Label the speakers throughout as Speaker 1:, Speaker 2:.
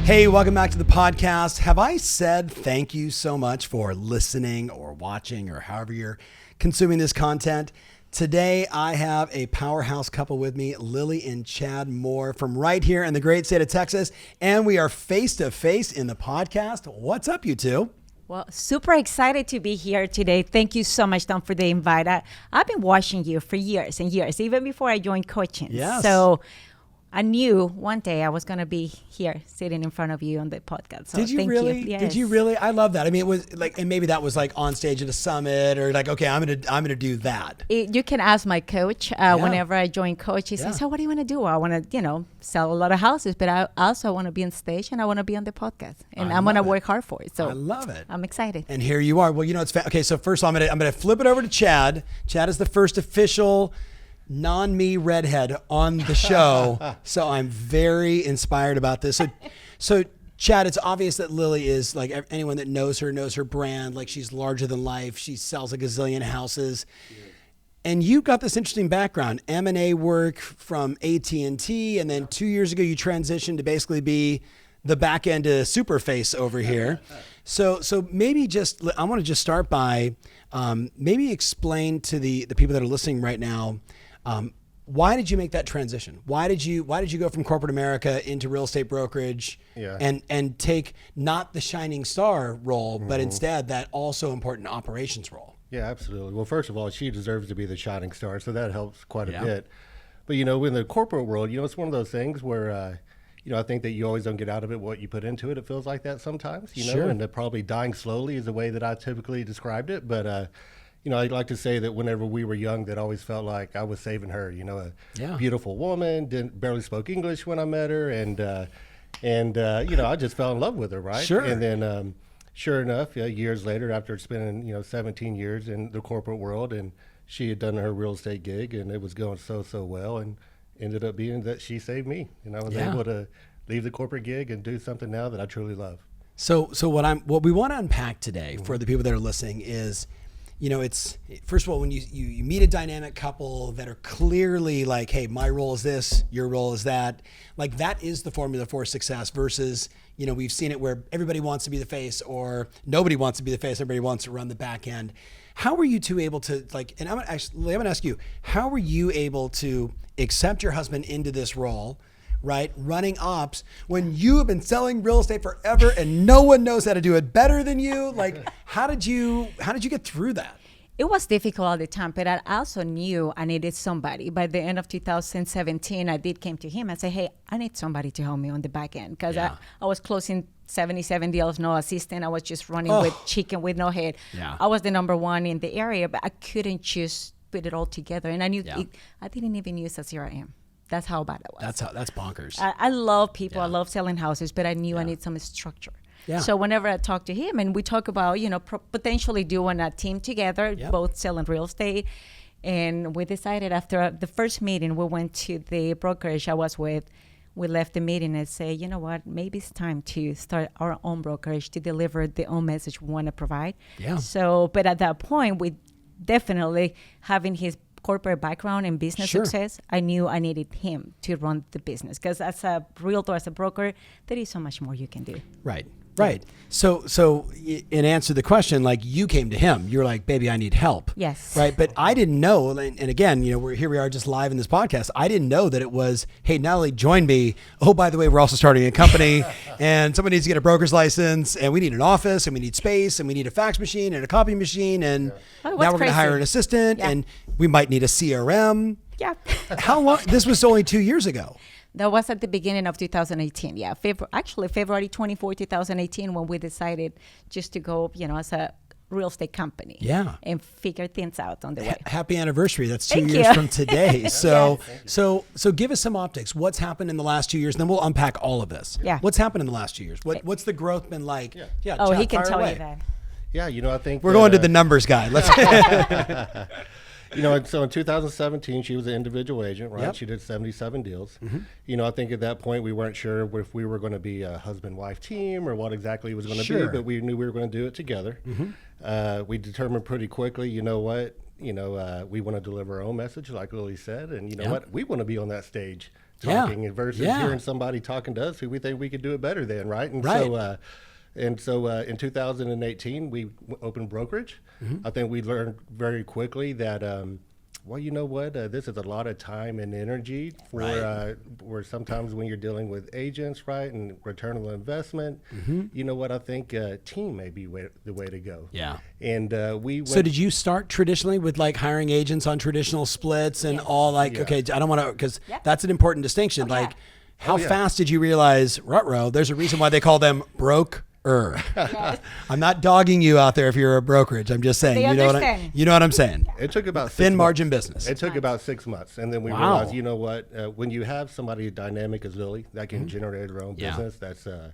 Speaker 1: Hey, welcome back to the podcast. Have I said thank you so much for listening or watching or however you're consuming this content? Today, I have a powerhouse couple with me, Lily and Chad Moore from right here in the great state of Texas. And we are face to face in the podcast. What's up, you two?
Speaker 2: Well, super excited to be here today. Thank you so much, Tom, for the invite. I've been watching you for years and years, even before I joined coaching.
Speaker 1: Yes.
Speaker 2: So I knew one day I was going to be here sitting in front of you on the podcast. So
Speaker 1: Did you
Speaker 2: thank
Speaker 1: really?
Speaker 2: You. Yes.
Speaker 1: Did you really? I love that. I mean, it was like, and maybe that was like on stage at a summit or like, okay, I'm gonna do that.
Speaker 2: You can ask my coach whenever I join coach. He says, so what do you want to do? I want to, sell a lot of houses, but I also want to be on stage and I want to be on the podcast. And I'm going to work hard for it. So
Speaker 1: I love it.
Speaker 2: I'm excited.
Speaker 1: And here you are. Well, it's okay. So first of all, I'm gonna flip it over to Chad. Chad is the first official non-me redhead on the show. So I'm very inspired about this. So Chad, it's obvious that Lily is, like, anyone that knows her brand. Like, she's larger than life. She sells a gazillion houses. Yeah. And you've got this interesting background, M&A work from AT&T. And then 2 years ago, you transitioned to basically be the back end to Superface over here. So maybe I want to just start by maybe explain to the people that are listening right now, why did you make that transition? Why did you go from corporate America into real estate brokerage and take not the shining star role, but instead that also important operations role?
Speaker 3: Yeah, absolutely. Well, first of all, she deserves to be the shining star, so that helps quite a bit. But, in the corporate world, it's one of those things where, I think that you always don't get out of it what you put into it. It feels like that sometimes,
Speaker 1: Sure.
Speaker 3: And probably dying slowly is the way that I typically described it. But, I'd like to say that whenever we were young, that always felt like I was saving her, a beautiful woman, barely spoke English when I met her. And I just fell in love with her, right?
Speaker 1: Sure.
Speaker 3: And then, sure enough, years later, after spending, 17 years in the corporate world, and she had done her real estate gig and it was going so well, and ended up being that she saved me. And I was able to leave the corporate gig and do something now that I truly love.
Speaker 1: So what we want to unpack today for the people that are listening is, it's, first of all, when you meet a dynamic couple that are clearly like, hey, my role is this, your role is that, like, that is the formula for success versus, we've seen it where everybody wants to be the face or nobody wants to be the face, everybody wants to run the back end. How were you two able to, and I'm going to ask you, how were you able to accept your husband into this role, right? Running ops when you have been selling real estate forever and no one knows how to do it better than you. Like, how did you get through that?
Speaker 2: It was difficult at the time, but I also knew I needed somebody. By the end of 2017, I came to him and said, hey, I need somebody to help me on the back end because I was closing 77 deals, no assistant. I was just running with chicken with no head. Yeah. I was the number one in the area, but I couldn't just put it all together. And I knew I didn't even use a CRM. That's how bad it was.
Speaker 1: That's bonkers.
Speaker 2: I love people. I love selling houses, but I knew I need some structure. Yeah. So whenever I talk to him and we talk about, potentially doing a team together, both selling real estate. And we decided after the first meeting, we went to the brokerage I was with. We left the meeting and say, you know what, maybe it's time to start our own brokerage to deliver the own message we want to provide. Yeah. So, but at that point, we definitely having his corporate background and business success, I knew I needed him to run the business because as a realtor, as a broker, there is so much more you can do.
Speaker 1: Right. So in answer to the question, like, you came to him, you're like, baby, I need help.
Speaker 2: Yes.
Speaker 1: Right. But I didn't know. And again, we are just live in this podcast. I didn't know that it was, hey, not only join me. Oh, by the way, we're also starting a company and someone needs to get a broker's license and we need an office and we need space and we need a fax machine and a copy machine. And now we're going to hire an assistant and we might need a CRM.
Speaker 2: Yeah.
Speaker 1: How long? This was only 2 years ago.
Speaker 2: That was at the beginning of 2018. Yeah, February 24, 2018, when we decided just to go, as a real estate company. Yeah. And figure things out on the way.
Speaker 1: Happy anniversary. That's 2 years from today. So give us some optics. What's happened in the last 2 years? And then we'll unpack all of this. Yeah. What's happened in the last 2 years? What's the growth been like?
Speaker 2: Yeah. Oh, he can tell you that.
Speaker 3: Yeah, I think
Speaker 1: we're going to the numbers guy. Let's.
Speaker 3: So in 2017, she was an individual agent, right? Yep. She did 77 deals. Mm-hmm. I think at that point we weren't sure if we were going to be a husband-wife team or what exactly it was going to be, but we knew we were going to do it together. Mm-hmm. We determined pretty quickly, we want to deliver our own message, like Lily said, and you know
Speaker 1: Yeah.
Speaker 3: what, we want to be on that stage
Speaker 1: Yeah.
Speaker 3: talking versus
Speaker 1: Yeah.
Speaker 3: hearing somebody talking to us who we think we could do it better than, right? And
Speaker 1: Right.
Speaker 3: so in 2018 we opened brokerage. I think we learned very quickly that well, you know what? This is a lot of time and energy for
Speaker 1: Right.
Speaker 3: where sometimes when you're dealing with agents, right, and return on investment, you know what? I think team may be the way to go.
Speaker 1: Yeah.
Speaker 3: And we went,
Speaker 1: So did you start traditionally with like hiring agents on traditional splits and all like,
Speaker 3: Yeah.
Speaker 1: okay, I don't want to, because
Speaker 2: Yeah.
Speaker 1: that's an important distinction.
Speaker 2: Oh, yeah.
Speaker 1: Like how
Speaker 3: yeah.
Speaker 1: fast did you realize, ruh-roh, there's a reason why they call them broker.
Speaker 2: Yes.
Speaker 1: I'm not dogging you out there if you're a brokerage. I'm just saying,
Speaker 2: They
Speaker 1: you know
Speaker 2: understand.
Speaker 1: what I'm saying?
Speaker 3: it took about
Speaker 1: Thin
Speaker 3: 6
Speaker 1: margin
Speaker 3: months.
Speaker 1: business.
Speaker 3: It took about 6 months, and then we
Speaker 1: Wow.
Speaker 3: realized, you know what? When you have somebody dynamic as Lily that can generate her own
Speaker 1: Mm-hmm. Yeah.
Speaker 3: business, that's a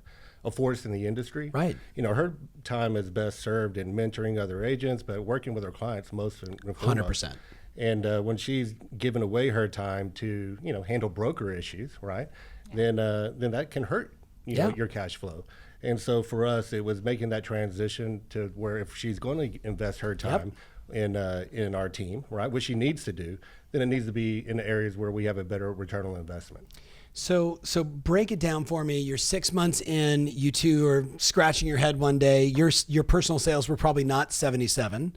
Speaker 3: force in the industry.
Speaker 1: Right.
Speaker 3: You know, her time is best served in mentoring other agents, but working with her clients most and foremost.
Speaker 1: 100%.
Speaker 3: And when she's given away her time to, handle broker issues, right? Then that can hurt,
Speaker 1: Yeah.
Speaker 3: your cash flow. And so for us, it was making that transition to where if she's going to invest her time in our team, right, which she needs to do, then it needs to be in the areas where we have a better return on investment.
Speaker 1: So break it down for me. You're 6 months in, you two are scratching your head one day. Your personal sales were probably not 77,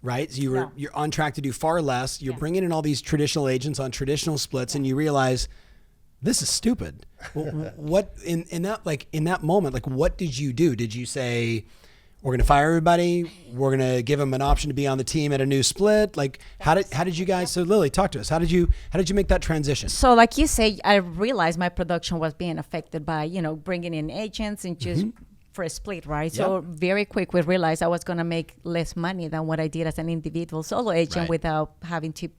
Speaker 1: right? So you're on track to do far less. You're bringing in all these traditional agents on traditional splits and you realize this is stupid. What in that moment, like what did you do? Did you say, we're going to fire everybody. We're going to give them an option to be on the team at a new split. Like how did you guys, so Lily, talk to us. How did you make that transition?
Speaker 2: So like you say, I realized my production was being affected by, bringing in agents and just for a split, right? So very quick, we realized I was going to make less money than what I did as an individual solo agent
Speaker 1: Right.
Speaker 2: without having to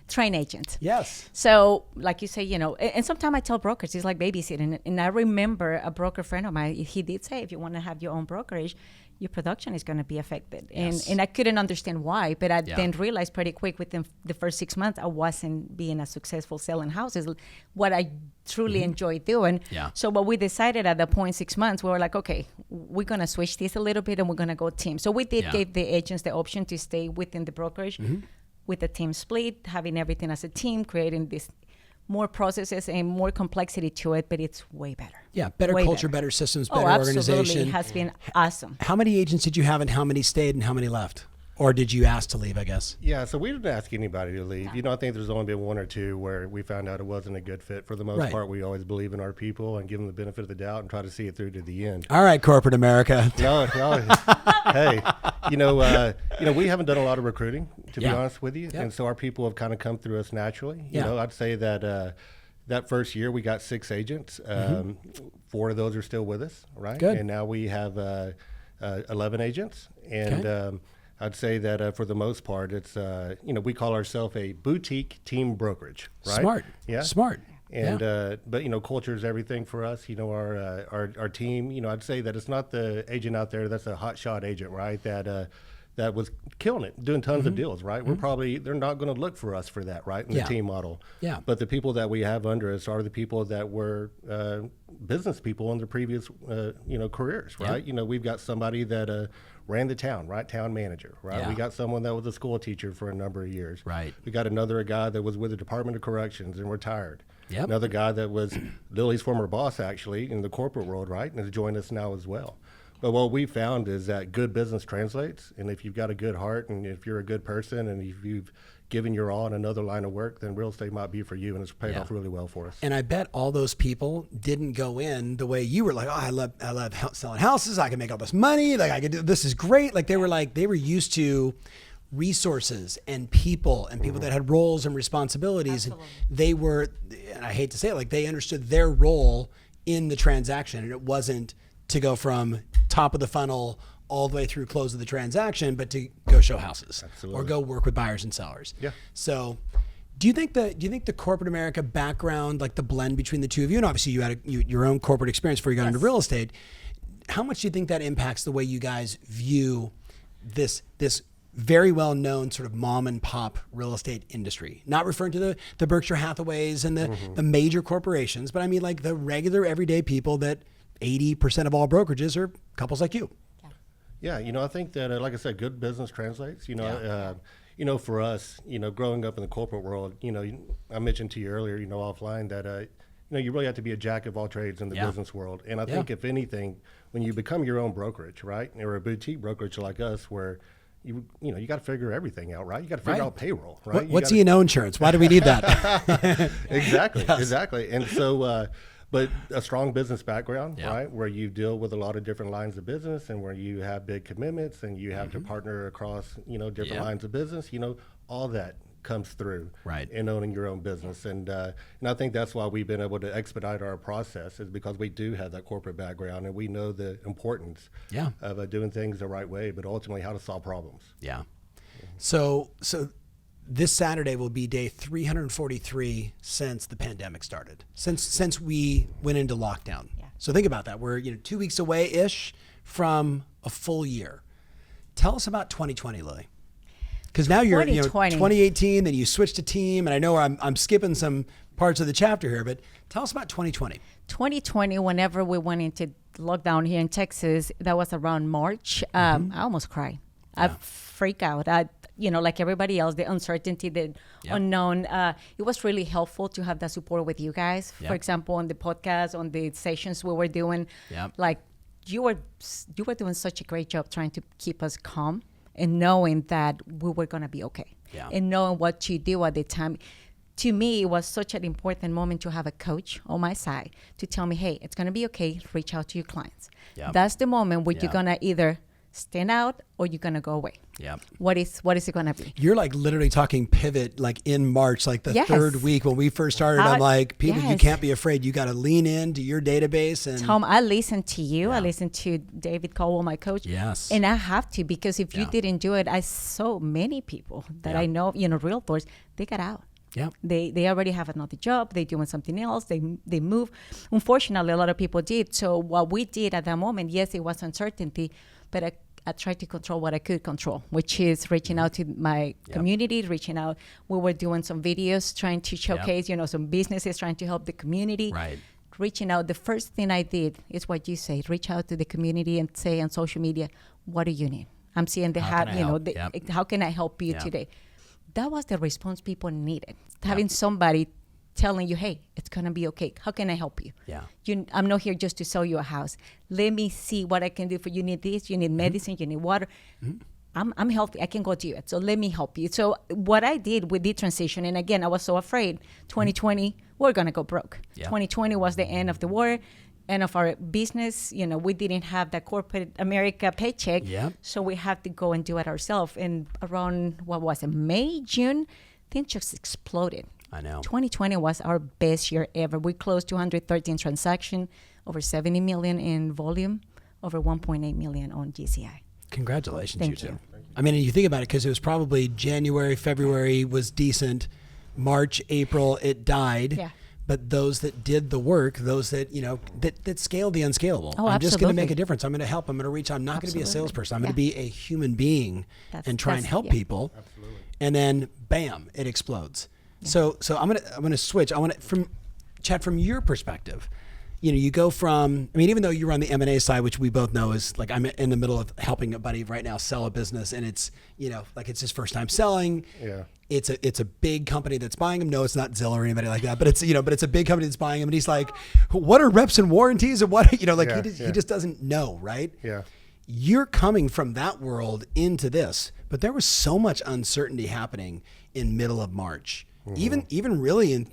Speaker 2: train agents.
Speaker 1: Yes.
Speaker 2: So like you say, and sometimes I tell brokers, it's like babysitting. And I remember a broker friend of mine, he did say, if you want to have your own brokerage, your production is going to be affected.
Speaker 1: Yes.
Speaker 2: And I couldn't understand why, but I then realized pretty quick within the first 6 months, I wasn't being as successful selling houses, what I truly enjoy doing.
Speaker 1: Yeah.
Speaker 2: So what we decided at the point 6 months, we were like, okay, we're going to switch this a little bit and we're going to go team. So we did give the agents the option to stay within the brokerage with the team split, having everything as a team, creating this more processes and more complexity to it, but it's way better.
Speaker 1: Yeah, better
Speaker 2: Way
Speaker 1: culture, better systems, better organization.
Speaker 2: Absolutely. It has been awesome.
Speaker 1: How many agents did you have and how many stayed and how many left? Or did you ask to leave, I guess?
Speaker 3: Yeah, so we didn't ask anybody to leave. I think there's only been one or two where we found out it wasn't a good fit. For the most part, we always believe in our people and give them the benefit of the doubt and try to see it through to the end.
Speaker 1: All right, corporate America.
Speaker 3: No. Hey, we haven't done a lot of recruiting, to be honest with you. And so our people have kind of come through us naturally. I'd say that that first year we got 6 agents. 4 of those are still with us, right?
Speaker 1: Good.
Speaker 3: And now we have 11 agents. And I'd say that for the most part, it's, we call ourselves a boutique team brokerage, right?
Speaker 1: Smart.
Speaker 3: Yeah.
Speaker 1: Smart.
Speaker 3: And but culture is everything for us. Our team. I'd say that it's not the agent out there that's a hot shot agent, right? That was killing it, doing tons of deals, right? They're not going to look for us for that, right? In the team model.
Speaker 1: Yeah.
Speaker 3: But the people that we have under us are the people that were business people in their previous careers, right? We've got somebody that ran the town, right? Town manager, right?
Speaker 1: Yeah.
Speaker 3: We got someone that was a school teacher for a number of years.
Speaker 1: Right.
Speaker 3: We got a guy that was with the Department of Corrections and retired.
Speaker 1: Yep.
Speaker 3: Another guy that was Lily's former boss, actually, in the corporate world, right? And has joined us now as well. But what we found is that good business translates. And if you've got a good heart and if you're a good person and if you've given your all in another line of work, then real estate might be for you. And it's paid off really well for us.
Speaker 1: And I bet all those people didn't go in the way you were like, oh, I love selling houses. I can make all this money. Like I could do, this is great. They were used to resources and people that had roles and responsibilities.
Speaker 2: Absolutely.
Speaker 1: And they were, and I hate to say it, they understood their role in the transaction. And it wasn't to go from top of the funnel all the way through close of the transaction, but to go show houses.
Speaker 3: Absolutely.
Speaker 1: Or go work with buyers and sellers.
Speaker 3: Yeah.
Speaker 1: So do you think the corporate America background, like the blend between the two of you, and obviously you had your own corporate experience before you got into real estate, how much do you think that impacts the way you guys view this very well known sort of mom and pop real estate industry? Not referring to the Berkshire Hathaways and the major corporations, but I mean like the regular everyday people that 80% of all brokerages are couples like you.
Speaker 3: Yeah, I think that, like I said, good business translates. For us, growing up in the corporate world, I mentioned to you earlier, offline that, you really have to be a jack of all trades in the business world. And I think if anything, when you become your own brokerage, right, or a boutique brokerage like us, where you got to figure everything out, right? You got to figure out payroll, right?
Speaker 1: What's E&O insurance? Why do we need that?
Speaker 3: Exactly. And so, but a strong business background, right, where you deal with a lot of different lines of business, and where you have big commitments, and you have to partner across, different lines of business, all that comes through in owning your own business. And I think that's why we've been able to expedite our process, is because we do have that corporate background, and we know the importance of doing things the right way, but ultimately how to solve problems.
Speaker 1: Yeah. So this Saturday will be day 343 since the pandemic started, since we went into lockdown. Yeah. So think about that. We're 2 weeks away-ish from a full year. Tell us about 2020, Lily. Because now you're 2018, then you switched to team, and I know I'm skipping some parts of the chapter here, but tell us about 2020.
Speaker 2: 2020, whenever we went into lockdown here in Texas, that was around March. I almost cried. I freak out. Like everybody else, the uncertainty, the unknown. It was really helpful to have that support with you guys. For example, on the podcast, on the sessions we were doing, like you were doing such a great job trying to keep us calm and knowing that we were going to be okay. And knowing what to do at the time. To me, it was such an important moment to have a coach on my side to tell me, hey, it's going to be okay. Reach out to your clients. That's the moment where you're going to either stand out or you're going to go away. What is it going to be?
Speaker 1: You're like literally talking pivot, like in March, like the third week when we first started. I'm like, people, you can't be afraid. You got to lean into your database. And
Speaker 2: Tom, I listened to you. I listened to David Caldwell, my coach.
Speaker 1: Yes.
Speaker 2: And I have to, because if you didn't do it, I saw many people that I know, realtors, they got out.
Speaker 1: Yeah.
Speaker 2: They already have another job. They're doing something else. They move. Unfortunately, a lot of people did. So what we did at that moment, yes, it was uncertainty, but I tried to control what I could control, which is reaching out to my community, reaching out. We were doing some videos, trying to showcase, some businesses, trying to help the community.
Speaker 1: Right.
Speaker 2: Reaching out. The first thing I did is what you say, reach out to the community and say on social media, what do you need? I'm seeing how can I help you today? That was the response people needed. Having somebody telling you, hey, it's going to be okay. How can I help you? I'm not here just to sell you a house. Let me see what I can do for you. You need this, you need medicine, you need water. I'm healthy. I can go do it. So let me help you. So what I did with the transition, and again, I was so afraid, 2020, we're going to go broke. 2020 was the end of the war, end of our business. We didn't have that corporate America paycheck. So we had to go and do it ourselves. And around, May, June, things just exploded.
Speaker 1: I know.
Speaker 2: 2020 was our best year ever. We closed 213 transactions, over 70 million in volume, over 1.8 million on GCI.
Speaker 1: Congratulations,
Speaker 2: Thank
Speaker 1: you
Speaker 2: you.
Speaker 1: two. I mean, you think about it, because it was probably January, February was decent. March, April, it died. But those that did the work, those that, that scaled the unscalable. I'm just going to make a difference. I'm going to help. I'm going to reach out. I'm not going to be a salesperson. I'm going to be a human being and try and help people.
Speaker 3: Absolutely.
Speaker 1: And then, bam, it explodes. So I'm gonna switch. I want to Chad, from your perspective. You go from, even though you were on the M&A side, which we both know is like, I'm in the middle of helping a buddy right now sell a business, and it's, like it's his first time selling. It's a big company that's buying him. No, it's not Zillow or anybody like that, but it's, but it's a big company that's buying him, and he's like, what are reps and warranties, and what, he just doesn't know, right? You're coming from that world into this, but there was so much uncertainty happening in middle of March. Even really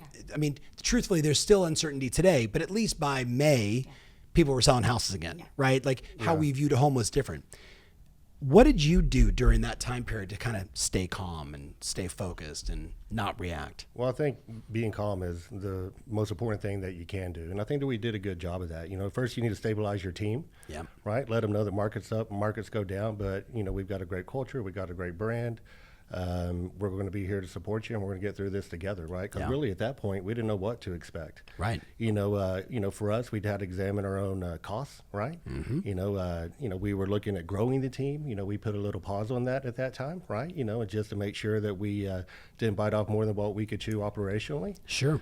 Speaker 1: truthfully, there's still uncertainty today, but at least by May, people were selling houses again, right? Like how we viewed a home was different. What did you do during that time period to kind of stay calm and stay focused and not react?
Speaker 3: Well, I think being calm is the most important thing that you can do. And I think that we did a good job of that. First you need to stabilize your team, right? Let them know the market's up, markets go down, but we've got a great culture, we've got a great brand. We're going to be here to support you, and we're going to get through this together, right? Because really, at that point, we didn't know what to expect.
Speaker 1: Right.
Speaker 3: For us, we'd had to examine our own costs, right? We were looking at growing the team. We put a little pause on that at that time, right? And just to make sure that we didn't bite off more than what we could chew operationally.
Speaker 1: Sure.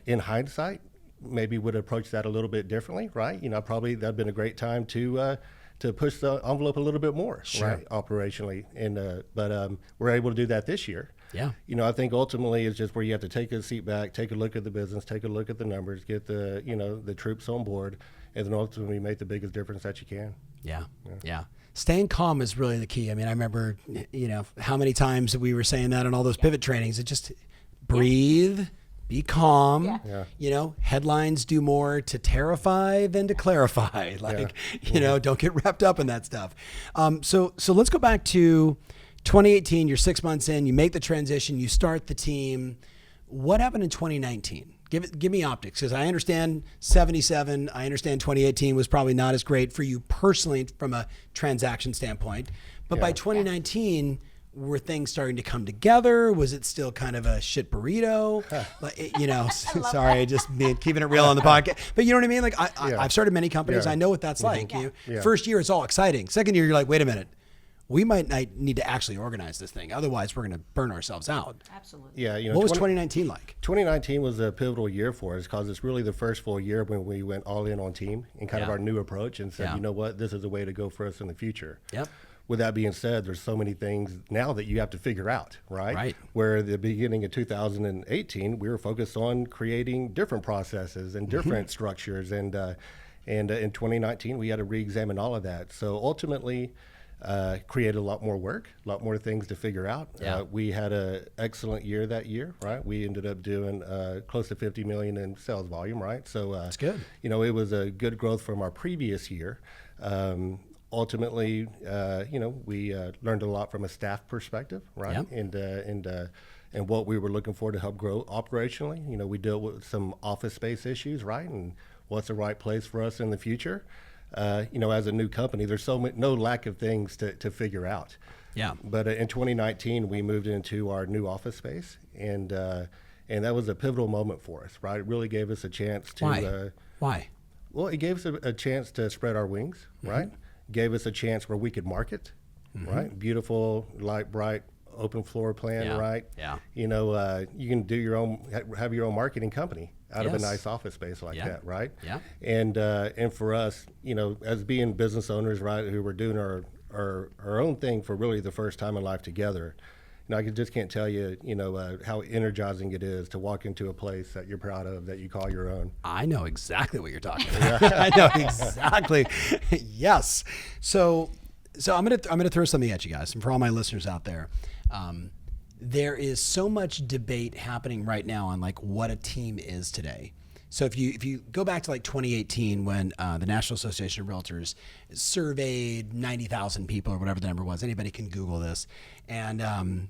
Speaker 3: In hindsight, maybe would approach that a little bit differently, right? Probably that'd been a great time to to push the envelope a little bit more,
Speaker 1: Sure.
Speaker 3: right, operationally. And but we're able to do that this year.
Speaker 1: Yeah.
Speaker 3: You know, I think ultimately it's just where you have to take a seat back, take a look at the business, take a look at the numbers, get the, you know, the troops on board, and then ultimately make the biggest difference that you can.
Speaker 1: Yeah. Staying calm is really the key. I mean, I remember, you know, how many times we were saying that in all those pivot trainings. It just breathe, be calm.
Speaker 3: Yeah.
Speaker 1: You know, headlines do more to terrify than to clarify. Like, you know, don't get wrapped up in that stuff. So let's go back to 2018. You're 6 months in. You make the transition. You start the team. What happened in 2019? Give me optics, because I understand 77. I understand 2018 was probably not as great for you personally from a transaction standpoint. But by 2019, were things starting to come together? Was it still kind of a shit burrito? Like, you know, sorry, just keeping it real on the podcast. But you know what I mean? Like I've started many companies. I know what that's like. First year, it's all exciting. Second year, you're like, wait a minute. We might need to actually organize this thing. Otherwise, we're going to burn ourselves out.
Speaker 2: Absolutely.
Speaker 3: Yeah. You know,
Speaker 1: what was 2019 like?
Speaker 3: 2019 was a pivotal year for us because it's really the first full year when we went all in on team and kind of our new approach and said, you know what, this is the way to go for us in the future.
Speaker 1: Yep.
Speaker 3: With that being said, there's so many things now that you have to figure out, right?
Speaker 1: Right.
Speaker 3: Where at the beginning of 2018, we were focused on creating different processes and different structures. And in 2019, we had to re-examine all of that. So ultimately, created a lot more work, a lot more things to figure out. We had an excellent year that year, right? We ended up doing close to 50 million in sales volume, right? So that's good. You know, it was a good growth from our previous year. Ultimately, you know, we learned a lot from a staff perspective, right? And what we were looking for to help grow operationally. You know, we dealt with some office space issues, right? And what's the right place for us in the future? You know, as a new company, there's no lack of things to figure out. Yeah. But in 2019, we moved into our new office space, and that was a pivotal moment for us, right? It really gave us a chance to.
Speaker 1: Why?
Speaker 3: Well, it gave us a chance to spread our wings, right? Gave us a chance where we could market, right? Beautiful, light, bright, open floor plan, right? Yeah. You know, you can do have your own marketing company out of a nice office space like that, right? Yeah. And for us, you know, as being business owners, right, who were doing our own thing for really the first time in life together, you know, I just can't tell you, you know, how energizing it is to walk into a place that you're proud of, that you call your own.
Speaker 1: I know exactly what you're talking about. I know exactly. Yes. So I'm gonna throw something at you guys, and for all my listeners out there. There is so much debate happening right now on like what a team is today. So if you go back to like 2018 when the National Association of Realtors surveyed 90,000 people or whatever the number was, anybody can Google this. And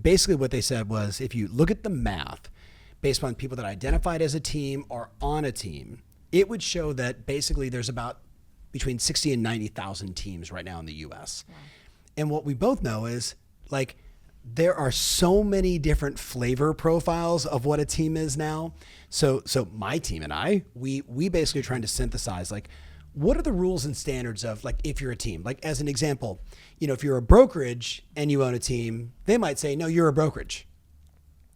Speaker 1: basically what they said was, if you look at the math based on people that identified as a team or on a team, it would show that basically there's about between 60 and 90,000 teams right now in the US. Wow. And what we both know is like, there are so many different flavor profiles of what a team is now. So my team and I, we basically are trying to synthesize like, what are the rules and standards of like, if you're a team? Like as an example, you know, if you're a brokerage and you own a team, they might say, no, you're a brokerage.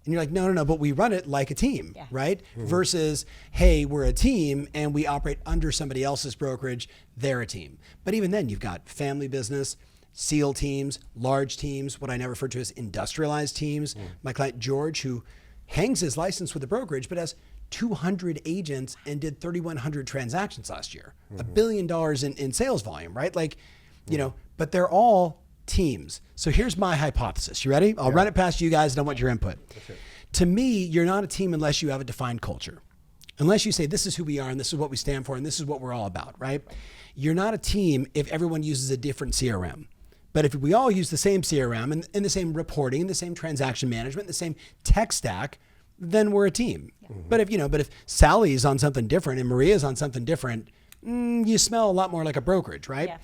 Speaker 1: And you're like, no, but we run it like a team, right? Versus, hey, we're a team and we operate under somebody else's brokerage, they're a team. But even then you've got family business, SEAL teams, large teams, what I now refer to as industrialized teams. My client, George, who hangs his license with a brokerage, but has 200 agents and did 3,100 transactions last year, $1 billion in sales volume, right? Like, you know, but they're all teams. So here's my hypothesis. You ready? I'll run it past you guys and I want your input. To me, you're not a team unless you have a defined culture. Unless you say, this is who we are and this is what we stand for and this is what we're all about, right? You're not a team if everyone uses a different CRM. But if we all use the same CRM and the same reporting, the same transaction management, the same tech stack, then we're a team. But if Sally's on something different and Maria's on something different, you smell a lot more like a brokerage, right?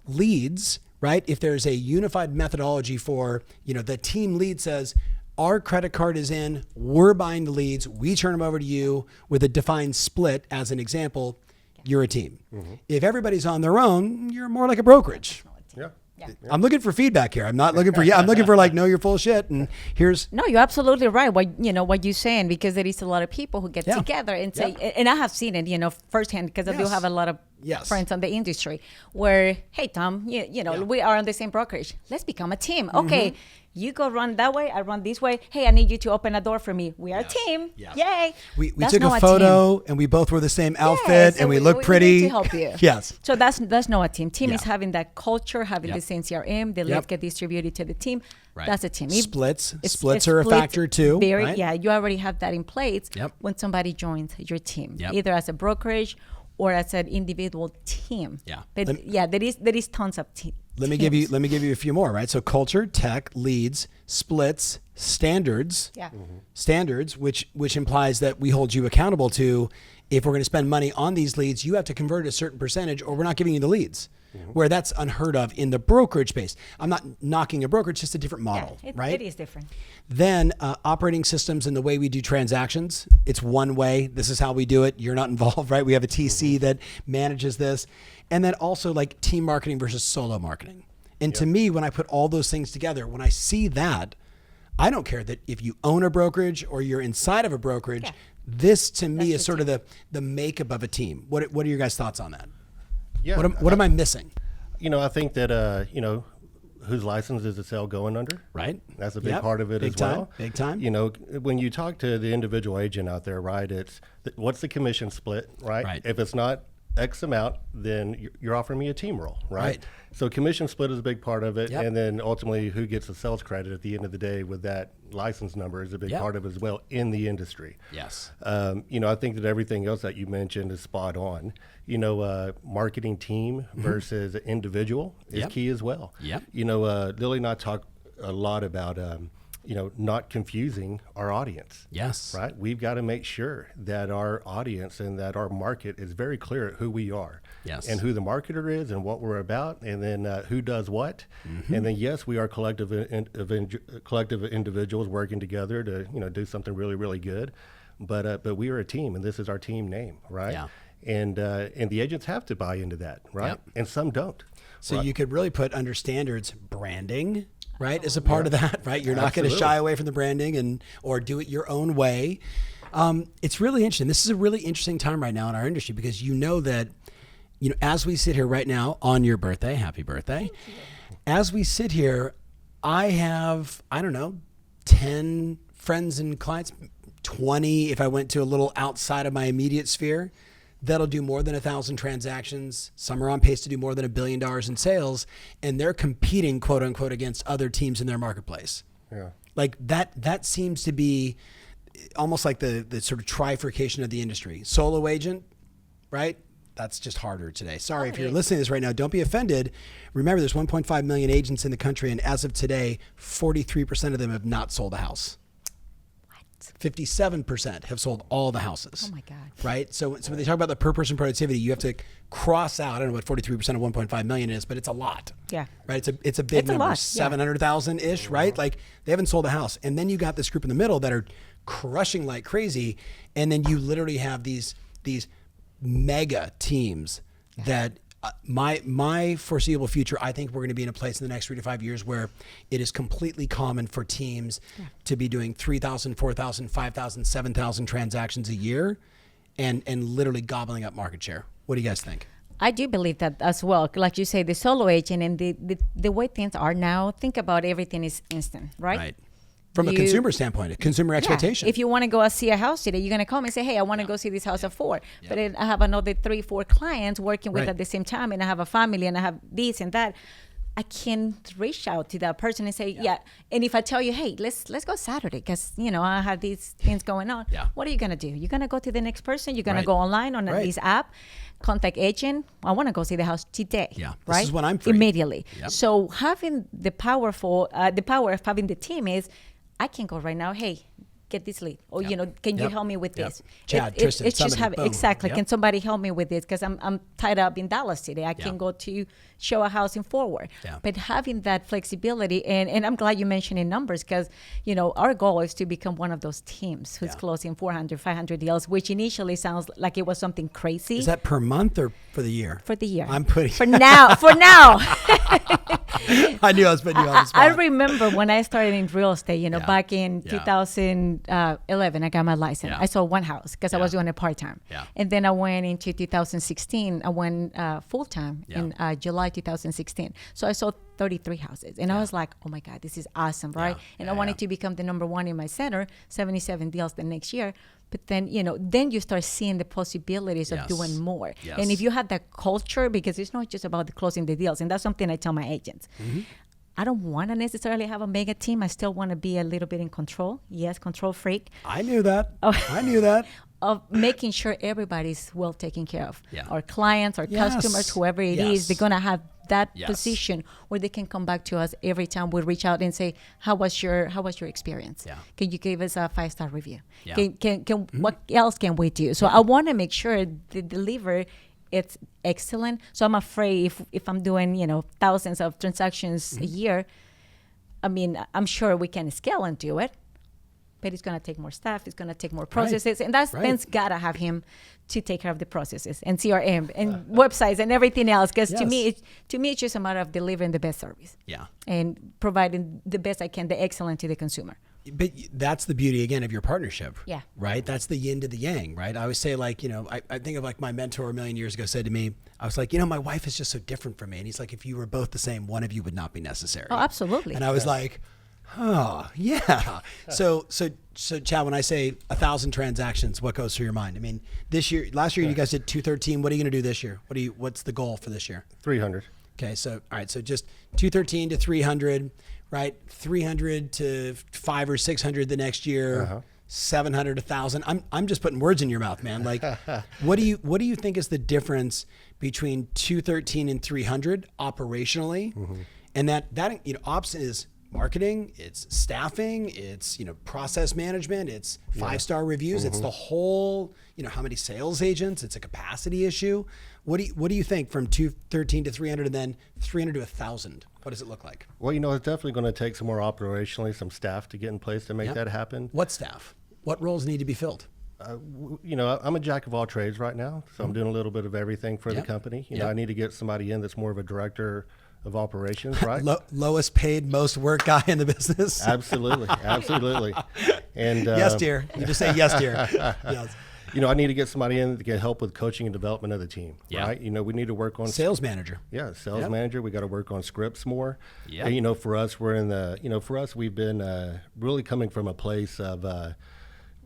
Speaker 1: Leads, right? If there's a unified methodology for, you know, the team lead says, our credit card is in, we're buying the leads, we turn them over to you with a defined split as an example, you're a team. If everybody's on their own, you're more like a brokerage. I'm looking for feedback here. I'm not looking for, I'm looking for like, no, you're full of shit. And here's.
Speaker 2: No, you're absolutely right. What you're saying, because there is a lot of people who get together and say, and I have seen it, firsthand, because I do have a lot of friends on the industry where, hey, Tom, we are on the same brokerage. Let's become a team. Okay. You go run that way, I run this way. Hey, I need you to open a door for me. We are a team. Yes. Yay.
Speaker 1: We took a photo and we both wore the same outfit and we look pretty.
Speaker 2: We need to help you.
Speaker 1: Yes.
Speaker 2: So that's not a team. Team is having that culture, having the same CRM, the leads get distributed to the team. Right. That's a team.
Speaker 1: Splits are a factor too. Right?
Speaker 2: Yeah, you already have that in place when somebody joins your team, either as a brokerage or as an individual team. Yeah. But there is tons of teams.
Speaker 1: Let me give you a few more, right? So culture, tech, leads, splits, standards. Yeah. Standards, which implies that we hold you accountable to, if we're going to spend money on these leads, you have to convert a certain percentage or we're not giving you the leads. Where that's unheard of in the brokerage space. I'm not knocking a brokerage, just a different model, right?
Speaker 2: It is different.
Speaker 1: Then operating systems and the way we do transactions, it's one way. This is how we do it. You're not involved, right? We have a TC that manages this. And then also like team marketing versus solo marketing. And to me, when I put all those things together, when I see that, I don't care that if you own a brokerage or you're inside of a brokerage, this to me is sort of the makeup of a team. What are your guys' thoughts on that? Yeah. What am I missing?
Speaker 3: I think that, whose license is the sale going under?
Speaker 1: Right.
Speaker 3: That's a big part of it well.
Speaker 1: Big time.
Speaker 3: When you talk to the individual agent out there, right, it's what's the commission split, right? If it's not X amount, then you're offering me a team role, right? So commission split is a big part of it. And then ultimately who gets the sales credit at the end of the day with that license number is a big part of it as well in the industry.
Speaker 1: Yes.
Speaker 3: I think that everything else that you mentioned is spot on. Marketing team versus individual is key as well. Yep. Lily and I talk a lot about, not confusing our audience.
Speaker 1: Yes.
Speaker 3: Right? We've got to make sure that our audience and that our market is very clear at who we are. Yes. And who the marketer is and what we're about, and then who does what. And then, yes, we are collective individuals working together to, do something really, really good. But we are a team, and this is our team name, right? Yeah. And the agents have to buy into that, right? Yep. And some don't.
Speaker 1: So you could really put under standards branding, right, as a part of that, right? You're not going to shy away from the branding or do it your own way. It's really interesting. This is a really interesting time right now in our industry because that, as we sit here right now on your birthday, happy birthday. As we sit here, I have, 10 friends and clients, 20 if I went to a little outside of my immediate sphere, that'll do more than 1,000 transactions. Some are on pace to do more than $1 billion in sales, and they're competing, quote unquote, against other teams in their marketplace. Yeah. Like that seems to be almost like the sort of trifurcation of the industry. Solo agent, right? That's just harder today. Sorry, if you're listening to this right now, don't be offended. Remember, there's 1.5 million agents in the country, and as of today, 43% of them have not sold a house. 57% have sold all the houses.
Speaker 2: Oh my God.
Speaker 1: Right? So when they talk about the per person productivity, you have to cross out, I don't know what 43% of 1.5 million is, but it's a lot. Yeah. Right? It's a big number. 700,000-ish, right? Like they haven't sold a house. And then you got this group in the middle that are crushing like crazy. And then you literally have these mega teams that my foreseeable future, I think we're going to be in a place in the next 3 to 5 years where it is completely common for teams to be doing 3,000, 4,000, 5,000, 7,000 transactions a year and literally gobbling up market share. What do you guys think?
Speaker 2: I do believe that as well. Like you say, the solo agent and the way things are now, think about everything is instant, right? Right.
Speaker 1: From a consumer standpoint, a consumer expectation.
Speaker 2: If you want to go see a house today, you're going to call me and say, hey, I want to go see this house at 4. But then I have another 3, 4 clients working with at the same time, and I have a family, and I have this and that. I can reach out to that person and say, And if I tell you, hey, let's go Saturday because, I have these things going on. Yeah. What are you going to do? You're going to go to the next person. You're going to go online on this app, contact agent. I want to go see the house today. Yeah.
Speaker 1: Right? This is when I'm free.
Speaker 2: Immediately. Yep. So having the power of having the team is, I can go right now, hey, get this lead. Or, can you help me with this?
Speaker 1: Chad, Tristan,
Speaker 2: it's just exactly. Can somebody help me with this? Because I'm tied up in Dallas today. I can go to show a house in Fort Worth. Yeah. But having that flexibility, and I'm glad you mentioned in numbers because, our goal is to become one of th00 teams who's closing 400, 500 deals, which initially sounds like it was something crazy.
Speaker 1: Is that per month or for the year?
Speaker 2: For the year.
Speaker 1: I'm putting...
Speaker 2: For now.
Speaker 1: I knew I was putting you on the spot.
Speaker 2: I remember when I started in real estate, back in 2011, I got my license. I sold one house because I was doing it part-time.
Speaker 1: Yeah.
Speaker 2: And then I went into 2016, I went full-time in July 2016. So I sold 33 houses. And I was like, oh my God, this is awesome, right? And I wanted to become the number one in my center, 77 deals the next year. But then, then you start seeing the possibilities of doing more.
Speaker 1: Yes.
Speaker 2: And if you have that culture, because it's not just about closing the deals, and that's something I tell my agents. Mm-hmm. I don't want to necessarily have a mega team. I still want to be a little bit in control. Yes, control freak.
Speaker 1: I knew that. I knew that.
Speaker 2: Of making sure everybody's well taken care of.
Speaker 1: Yeah.
Speaker 2: Our clients, our customers, whoever it is, they're going to have that position where they can come back to us every time we reach out and say, how was your experience? Yeah. Can you give us a 5-star review? Yeah. Can what else can we do? So I want to make sure the deliver it's excellent. So I'm afraid if I'm doing, thousands of transactions a year, I mean, I'm sure we can scale and do it. But it's going to take more staff. It's going to take more processes. Right. And that's got to have him to take care of the processes and CRM and websites and everything else. Because to me, it's just a matter of delivering the best service. Yeah. And providing the best I can, the excellent to the consumer.
Speaker 1: But that's the beauty, again, of your partnership.
Speaker 2: Yeah.
Speaker 1: Right? That's the yin to the yang, right? I always say, I think of my mentor a million years ago said to me, I was like, my wife is just so different from me. And he's like, if you were both the same, one of you would not be necessary.
Speaker 2: Oh, absolutely.
Speaker 1: And I was like, oh, yeah. So Chad, when I say 1,000 transactions, what goes through your mind? I mean, last year you guys did 213. What are you going to do this year? What's the goal for this year?
Speaker 3: 300.
Speaker 1: Okay. So, all right. So just 213 to 300, right? 300 to 500 or 600 the next year. 700, 1,000. I'm just putting words in your mouth, man. Like, what do you think is the difference between 213 and 300 operationally? Mm-hmm. And that ops is marketing, it's staffing, it's process management, it's 5-star reviews, it's the whole how many sales agents, it's a capacity issue. What do you think from 213 to 300 and then 300 to 1,000? What does it look like?
Speaker 3: Well, it's definitely going to take some more operationally, some staff to get in place to make that happen.
Speaker 1: What staff? What roles need to be filled?
Speaker 3: I'm a jack of all trades right now, so I'm doing a little bit of everything for the company. I need to get somebody in that's more of a director of operations, right?
Speaker 1: Lowest paid, most work guy in the business.
Speaker 3: Absolutely. And
Speaker 1: yes, dear. You just say yes, dear. Yes.
Speaker 3: I need to get somebody in to get help with coaching and development of the team, right? We need to work on
Speaker 1: sales manager.
Speaker 3: Yeah, sales manager. We got to work on scripts more. Yeah. And, for us, we're in the, for us, we've been really coming from a place of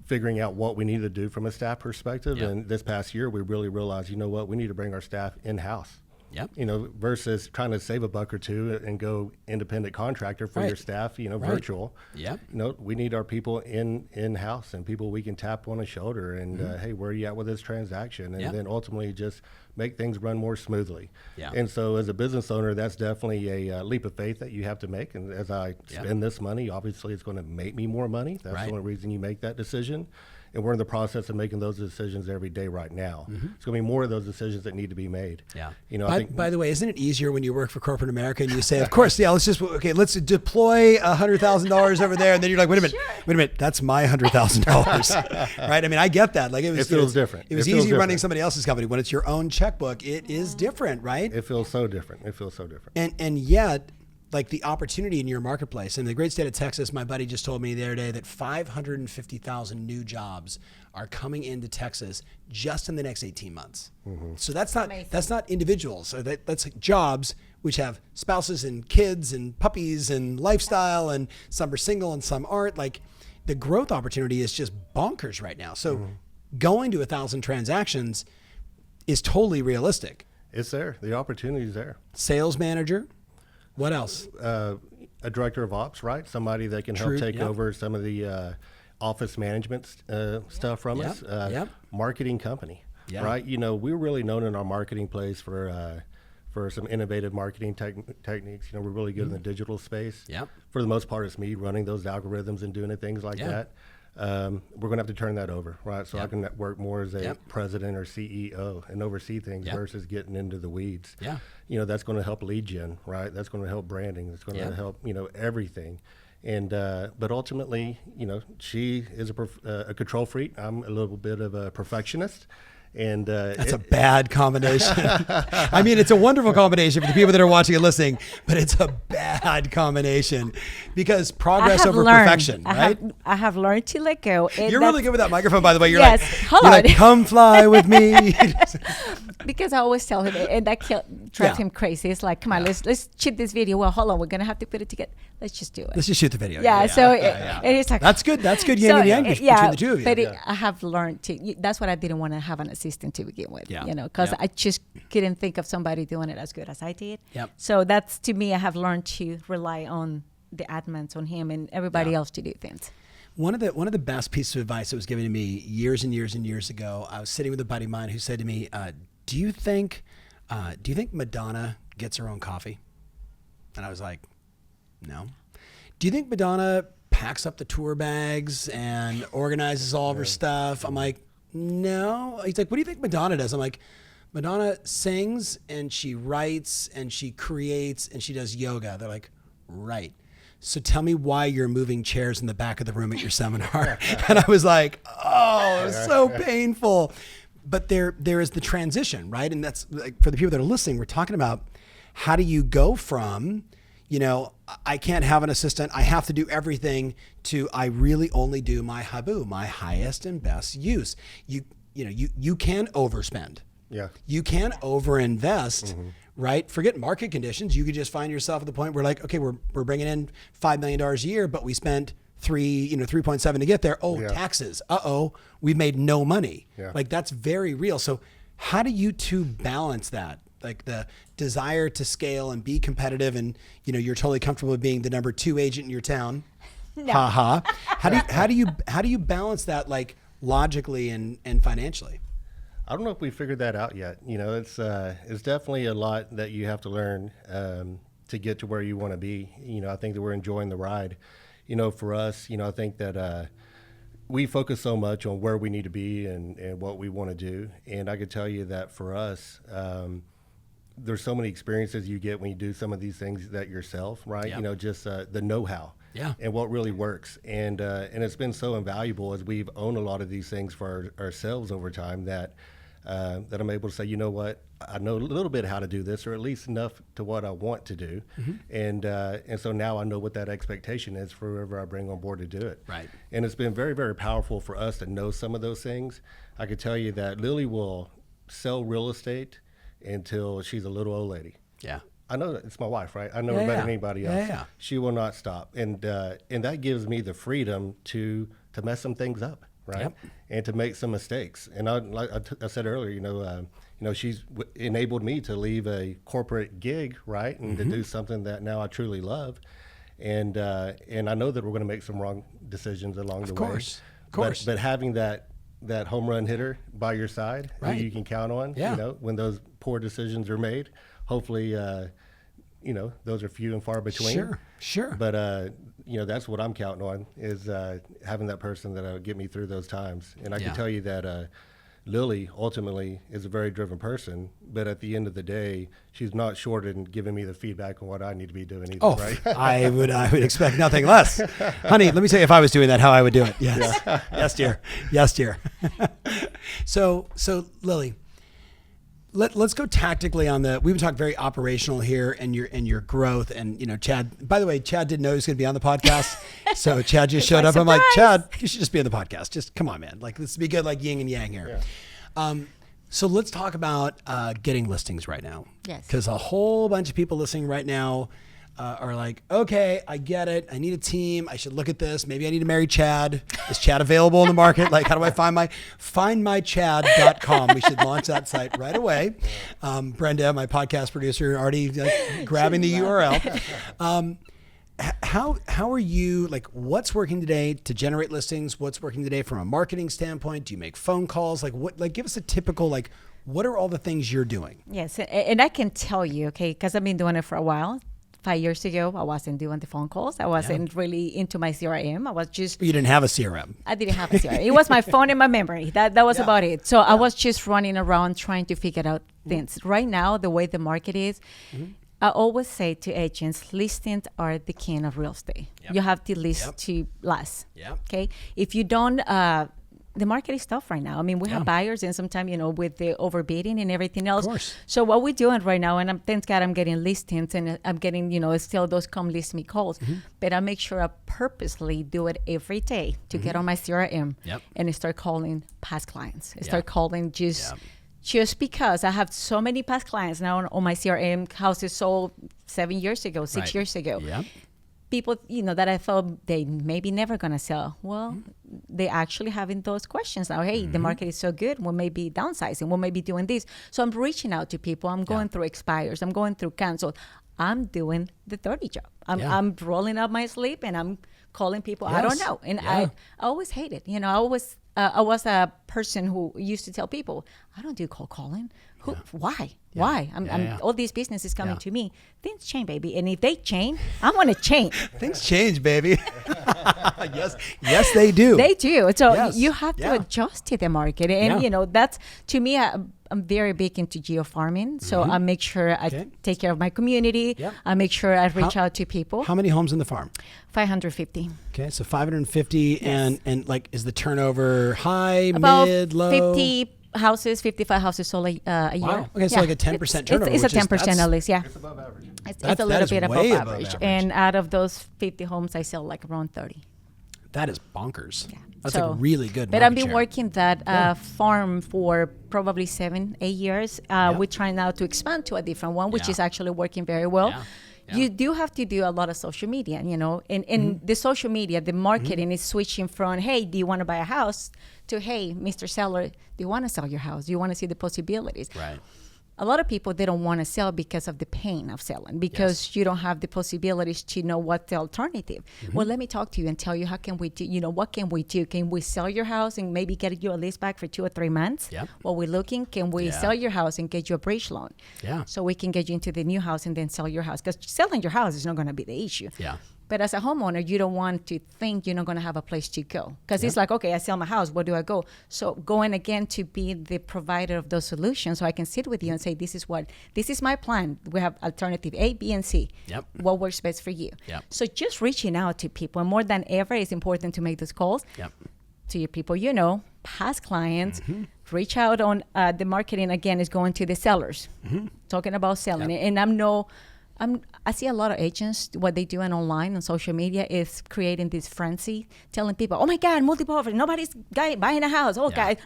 Speaker 3: figuring out what we need to do from a staff perspective. Yep. And this past year, we really realized, we need to bring our staff in-house. Yep. Versus trying to save a buck or two and go independent contractor for your staff, virtual. Yep. We need our people in-house and people we can tap on the shoulder and, hey, where are you at with this transaction? And then ultimately just make things run more smoothly. Yeah. And so as a business owner, that's definitely a leap of faith that you have to make. And as I spend this money, obviously it's going to make me more money. That's the only reason you make that decision. And we're in the process of making those decisions every day right now. Mm-hmm. It's going to be more of those decisions that need to be made. Yeah.
Speaker 1: By the way, isn't it easier when you work for corporate America and you say, of course, let's deploy $100,000 over there. And then you're like, wait a minute, that's my $100,000. Right? I mean, I get that. Like
Speaker 3: it feels different.
Speaker 1: It was easy running somebody else's company. When it's your own checkbook, it is different, right?
Speaker 3: It feels so different.
Speaker 1: And yet, like the opportunity in your marketplace. In the great state of Texas, my buddy just told me the other day that 550,000 new jobs are coming into Texas just in the next 18 months. Mm-hmm. So that's not individuals. So that's jobs which have spouses and kids and puppies and lifestyle, and some are single and some aren't. Like the growth opportunity is just bonkers right now. So going to 1,000 transactions is totally realistic.
Speaker 3: It's there. The opportunity is there.
Speaker 1: Sales manager. What else?
Speaker 3: A director of ops, right? Somebody that can help take over some of the office management stuff from us. Marketing company, right? We're really known in our marketing place for some innovative marketing techniques. We're really good in the digital space. Yep. For the most part, it's me running those algorithms and doing things like that. We're going to have to turn that over, right? So I can work more as a president or CEO and oversee things versus getting into the weeds. Yeah. That's going to help lead gen, right? That's going to help branding. That's going to help, everything. And, but ultimately, she is a control freak. I'm a little bit of a perfectionist. And
Speaker 1: that's a bad combination. I mean, it's a wonderful combination for the people that are watching and listening, but it's a bad combination because progress over perfection, right?
Speaker 2: I have learned to let go.
Speaker 1: You're really good with that microphone, by the way. You're
Speaker 2: yes,
Speaker 1: you're like, come fly with me.
Speaker 2: Because I always tell him, and that drives him crazy. It's like, come on, let's shoot this video. Well, hold on, we're gonna have to put it together. Let's just do it.
Speaker 1: Let's just shoot the video.
Speaker 2: And it's like,
Speaker 1: that's good. That's good. Yin and yang between the two of you.
Speaker 2: But I have learned to. That's what I didn't want to have an assistant to begin with.
Speaker 1: Yeah.
Speaker 2: You know, because I just couldn't think of somebody doing it as good as I did.
Speaker 1: Yep.
Speaker 2: So that's, to me, I have learned to rely on the admins, on him, and everybody else to do things.
Speaker 1: One of the best pieces of advice that was given to me years and years and years ago. I was sitting with a buddy of mine who said to me, "Do you think Madonna gets her own coffee?" And I was like, "No." "Do you think Madonna packs up the tour bags and organizes all of her stuff?" I'm like, "No." He's like, "What do you think Madonna does?" I'm like, "Madonna sings and she writes and she creates and she does yoga." They're like, "Right. So tell me why you're moving chairs in the back of the room at your seminar." And I was like, oh, it was so painful. But there is the transition, right? And that's like, for the people that are listening, we're talking about how do you go from, I can't have an assistant, I have to do everything, to I really only do my habu, my highest and best use. You can overspend.
Speaker 3: Yeah.
Speaker 1: You can overinvest, right? Forget market conditions. You could just find yourself at the point where, like, okay, we're bringing in $5 million a year, but we spent 3.7 to get there. Taxes. We made no money.
Speaker 3: Yeah.
Speaker 1: Like, that's very real. So how do you two balance that? Like the desire to scale and be competitive, and you're totally comfortable with being the number 2 agent in your town.
Speaker 2: No.
Speaker 1: How do you balance that, like, logically and financially?
Speaker 3: I don't know if we figured that out yet. It's definitely a lot that you have to learn to get to where you want to be. I think that we're enjoying the ride. For us, I think that we focus so much on where we need to be and what we want to do. And I could tell you that for us, there's so many experiences you get when you do some of these things that yourself, right?
Speaker 1: Yep.
Speaker 3: Just the know-how.
Speaker 1: Yeah.
Speaker 3: And what really works. And it's been so invaluable as we've owned a lot of these things for ourselves over time that I'm able to say, you know what, I know a little bit how to do this, or at least enough to what I want to do. And so now I know what that expectation is for whoever I bring on board to do it.
Speaker 1: Right.
Speaker 3: And it's been very, very powerful for us to know some of those things. I could tell you that Lily will sell real estate until she's a little old lady.
Speaker 1: Yeah.
Speaker 3: I know that it's my wife, right? I know her better than anybody else.
Speaker 1: Yeah.
Speaker 3: She will not stop. And that gives me the freedom to mess some things up, right?
Speaker 1: Yep.
Speaker 3: And to make some mistakes. And like I said earlier, she's enabled me to leave a corporate gig, right? And to do something that now I truly love. And I know that we're going to make some wrong decisions along the way. Of course. But having that home run hitter by your side,
Speaker 1: right,
Speaker 3: who you can count on, when those poor decisions are made, hopefully, those are few and far between.
Speaker 1: Sure.
Speaker 3: But, that's what I'm counting on, is having that person that'll get me through those times. And I can tell you that Lily ultimately is a very driven person, but at the end of the day, she's not short in giving me the feedback on what I need to be doing either, right?
Speaker 1: I would expect nothing less. Honey, let me tell you, if I was doing that, how I would do it. Yes. Yeah. Yes, dear. So Lily, let's go tactically on we've been talking very operational here, and your growth, and Chad, by the way, Chad didn't know he was going to be on the podcast. So Chad just showed up. I'm like, Chad, you should just be on the podcast. Just come on, man. Like, let's be good, like yin and yang here. Yeah. So let's talk about getting listings right now.
Speaker 2: Yes.
Speaker 1: Because a whole bunch of people listening right now are like, okay, I get it. I need a team. I should look at this. Maybe I need to marry Chad. Is Chad available in the market? Like, how do I findmychad.com? We should launch that site right away. Brenda, my podcast producer, already grabbing the URL. How are you, like, what's working today to generate listings? What's working today from a marketing standpoint? Do you make phone calls? Give us a typical, what are all the things you're doing?
Speaker 2: Yes. And I can tell you, okay, because I've been doing it for a while. 5 years ago, I wasn't doing the phone calls. I wasn't really into my CRM. I was just...
Speaker 1: You didn't have a CRM.
Speaker 2: I didn't have a CRM. It was my phone and my memory. That was about it. So I was just running around trying to figure out things. Right now, the way the market is, I always say to agents, listings are the king of real estate. Yep. You have to list to last.
Speaker 1: Yep.
Speaker 2: Okay? If you don't the market is tough right now. I mean, we have buyers, and sometimes, with the overbidding and everything else.
Speaker 1: Of course.
Speaker 2: So what we're doing right now, and thank God I'm getting listings, and I'm getting, still those come list me calls, but I make sure I purposely do it every day to get on my CRM and start calling past clients. Start calling just because I have so many past clients now on my CRM. Houses sold 7 years ago, 6 years ago.
Speaker 1: Yep.
Speaker 2: People, that I thought they maybe never going to sell. Well, they actually having those questions now. Hey, the market is so good. We may be downsizing. We may be doing this. So I'm reaching out to people. I'm going through expires. I'm going through cancel. I'm doing the dirty job. I'm rolling up my sleeve and I'm calling people. I don't know. And I always hated, I was a person who used to tell people, I don't do cold calling. Why? Why? All these businesses coming to me. Things change, baby. And if they change, I want to change.
Speaker 1: Things change, baby. Yes, they do.
Speaker 2: They do. So you have to adjust to the market. And, that's, to me, I'm very big into geofarming. So I make sure I take care of my community. Yep. I make sure I reach out to people.
Speaker 1: How many homes in the farm?
Speaker 2: 550.
Speaker 1: Okay, so 550. And like, is the turnover high,
Speaker 2: about
Speaker 1: mid, low?
Speaker 2: 55 houses sold a year.
Speaker 1: Wow. Okay, so like a 10% turnover.
Speaker 2: It's a 10% at least,
Speaker 3: It's above average.
Speaker 2: It's a little bit above average. And out of those 50 homes, I sell like around 30.
Speaker 1: That is bonkers. Yeah. That's
Speaker 2: so,
Speaker 1: like really good.
Speaker 2: But I've been working that farm for probably 7-8 years. We're trying now to expand to a different one, which is actually working very well. Yeah. Yeah. You do have to do a lot of social media, and the social media, the marketing is switching from, hey, do you want to buy a house, to, hey, Mr. Seller, do you want to sell your house? Do you want to see the possibilities?
Speaker 1: Right.
Speaker 2: A lot of people, they don't want to sell because of the pain of selling, because you don't have the possibilities to know what's the alternative. Well, let me talk to you and tell you, how can we do, what can we do? Can we sell your house and maybe get you a lease back for 2 or 3 months?
Speaker 1: Yep.
Speaker 2: While we're looking, can we sell your house and get you a bridge loan? Yeah. So we can get you into the new house and then sell your house, because selling your house is not going to be the issue. Yeah. But as a homeowner, you don't want to think you're not going to have a place to go, because it's like, okay, I sell my house, where do I go? So going again to be the provider of those solutions, so I can sit with you and say, this is my plan. We have alternative A, B, and C. Yep. What works best for you? Yep. So just reaching out to people, and more than ever, it's important to make those calls to your people, past clients. Reach out on the marketing, again, is going to the sellers, talking about selling it. And I see a lot of agents, what they do online on social media is creating this frenzy, telling people, oh my God, multiple offers, nobody's buying a house. Oh, guys,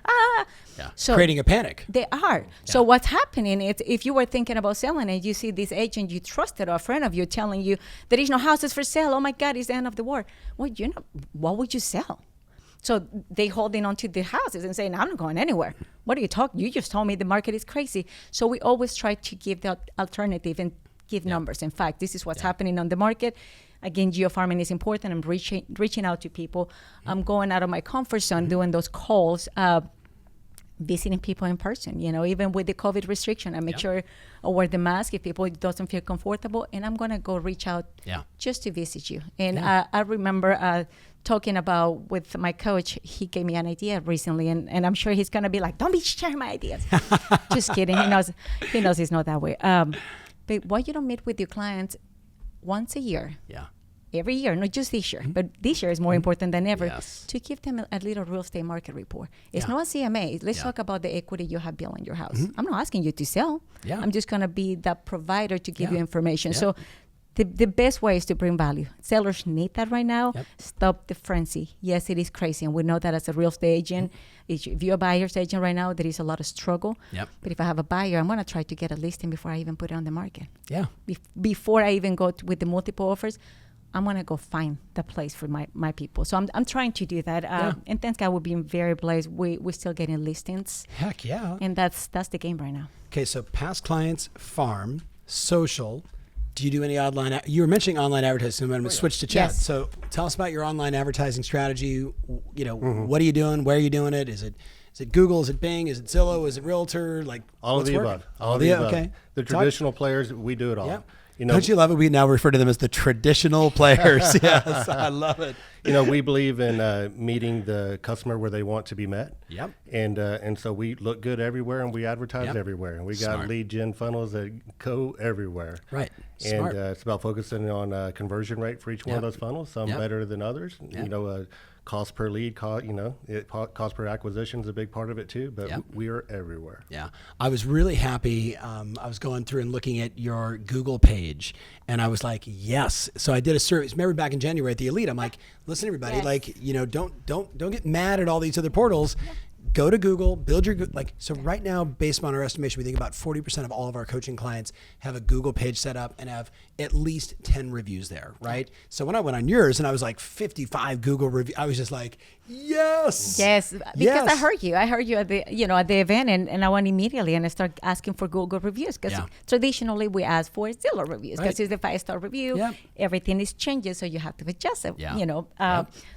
Speaker 2: So
Speaker 1: creating a panic.
Speaker 2: They are. So what's happening is, if you were thinking about selling and you see this agent you trusted or a friend of you telling you there is no houses for sale, oh my God, it's the end of the world. Well, what would you sell? So they holding on to the houses and saying, I'm not going anywhere. What are you talking? You just told me the market is crazy. So we always try to give the alternative and give numbers. In fact, this is what's happening on the market. Again, geofarming is important. I'm reaching out to people. I'm going out of my comfort zone, doing those calls, visiting people in person. Even with the COVID restriction, I make sure I wear the mask if people doesn't feel comfortable, and I'm going to go reach out just to visit you. And I remember talking about with my coach, he gave me an idea recently, and I'm sure he's going to be like, don't be sharing my ideas. Just kidding. He knows it's not that way. But why you don't meet with your clients once a year? Yeah. Every year, not just this year, but this year is more important than ever, to give them a little real estate market report. It's not a CMA. Let's talk about the equity you have built in your house. I'm not asking you to sell. Yeah. I'm just going to be that provider to give you information. Yeah. So the best way is to bring value. Sellers need that right now. Yep. Stop the frenzy. Yes, it is crazy, and we know that as a real estate agent. If you're a buyer's agent right now, there is a lot of struggle. Yep. But if I have a buyer, I'm going to try to get a listing before I even put it on the market. Yeah. Before I even go with the multiple offers, I'm going to go find the place for my people. So I'm trying to do that. And thank God we're being very blessed. We're still getting listings.
Speaker 1: Heck yeah.
Speaker 2: And that's the game right now.
Speaker 1: Okay, so past clients, farm, social. Do you do any online? You were mentioning online advertising. I'm going to switch to chat. Yes. So tell us about your online advertising strategy. What are you doing? Where are you doing it? Is it Google? Is it Bing? Is it Zillow? Is it Realtor? Like
Speaker 3: all of the above. All of the above. Okay. The traditional players, we do it all. Yep.
Speaker 1: Don't you love it? We now refer to them as the traditional players. Yes, I love it.
Speaker 3: We believe in meeting the customer where they want to be met. Yep. And so we look good everywhere, and we advertise everywhere. And we got lead gen funnels that go everywhere. Right. And it's about focusing on conversion rate for each one of those funnels. Some better than others. cost per lead, cost per acquisition is a big part of it too, but we are everywhere.
Speaker 1: Yeah. I was really happy. I was going through and looking at your Google page, and I was like, yes. So I did a survey. Remember back in January at the Elite, I'm like, listen, everybody, don't get mad at all these other portals. Go to Google, build your, so right now, based on our estimation, we think about 40% of all of our coaching clients have a Google page set up and have at least 10 reviews there, right? So when I went on yours and I was like 55 Google reviews, I was just like, yes.
Speaker 2: Yes, because I heard you at the, at the event, and I went immediately and I started asking for Google reviews, because traditionally we ask for Zillow reviews, because it's a 5-star review. Everything is changing, so you have to adjust it,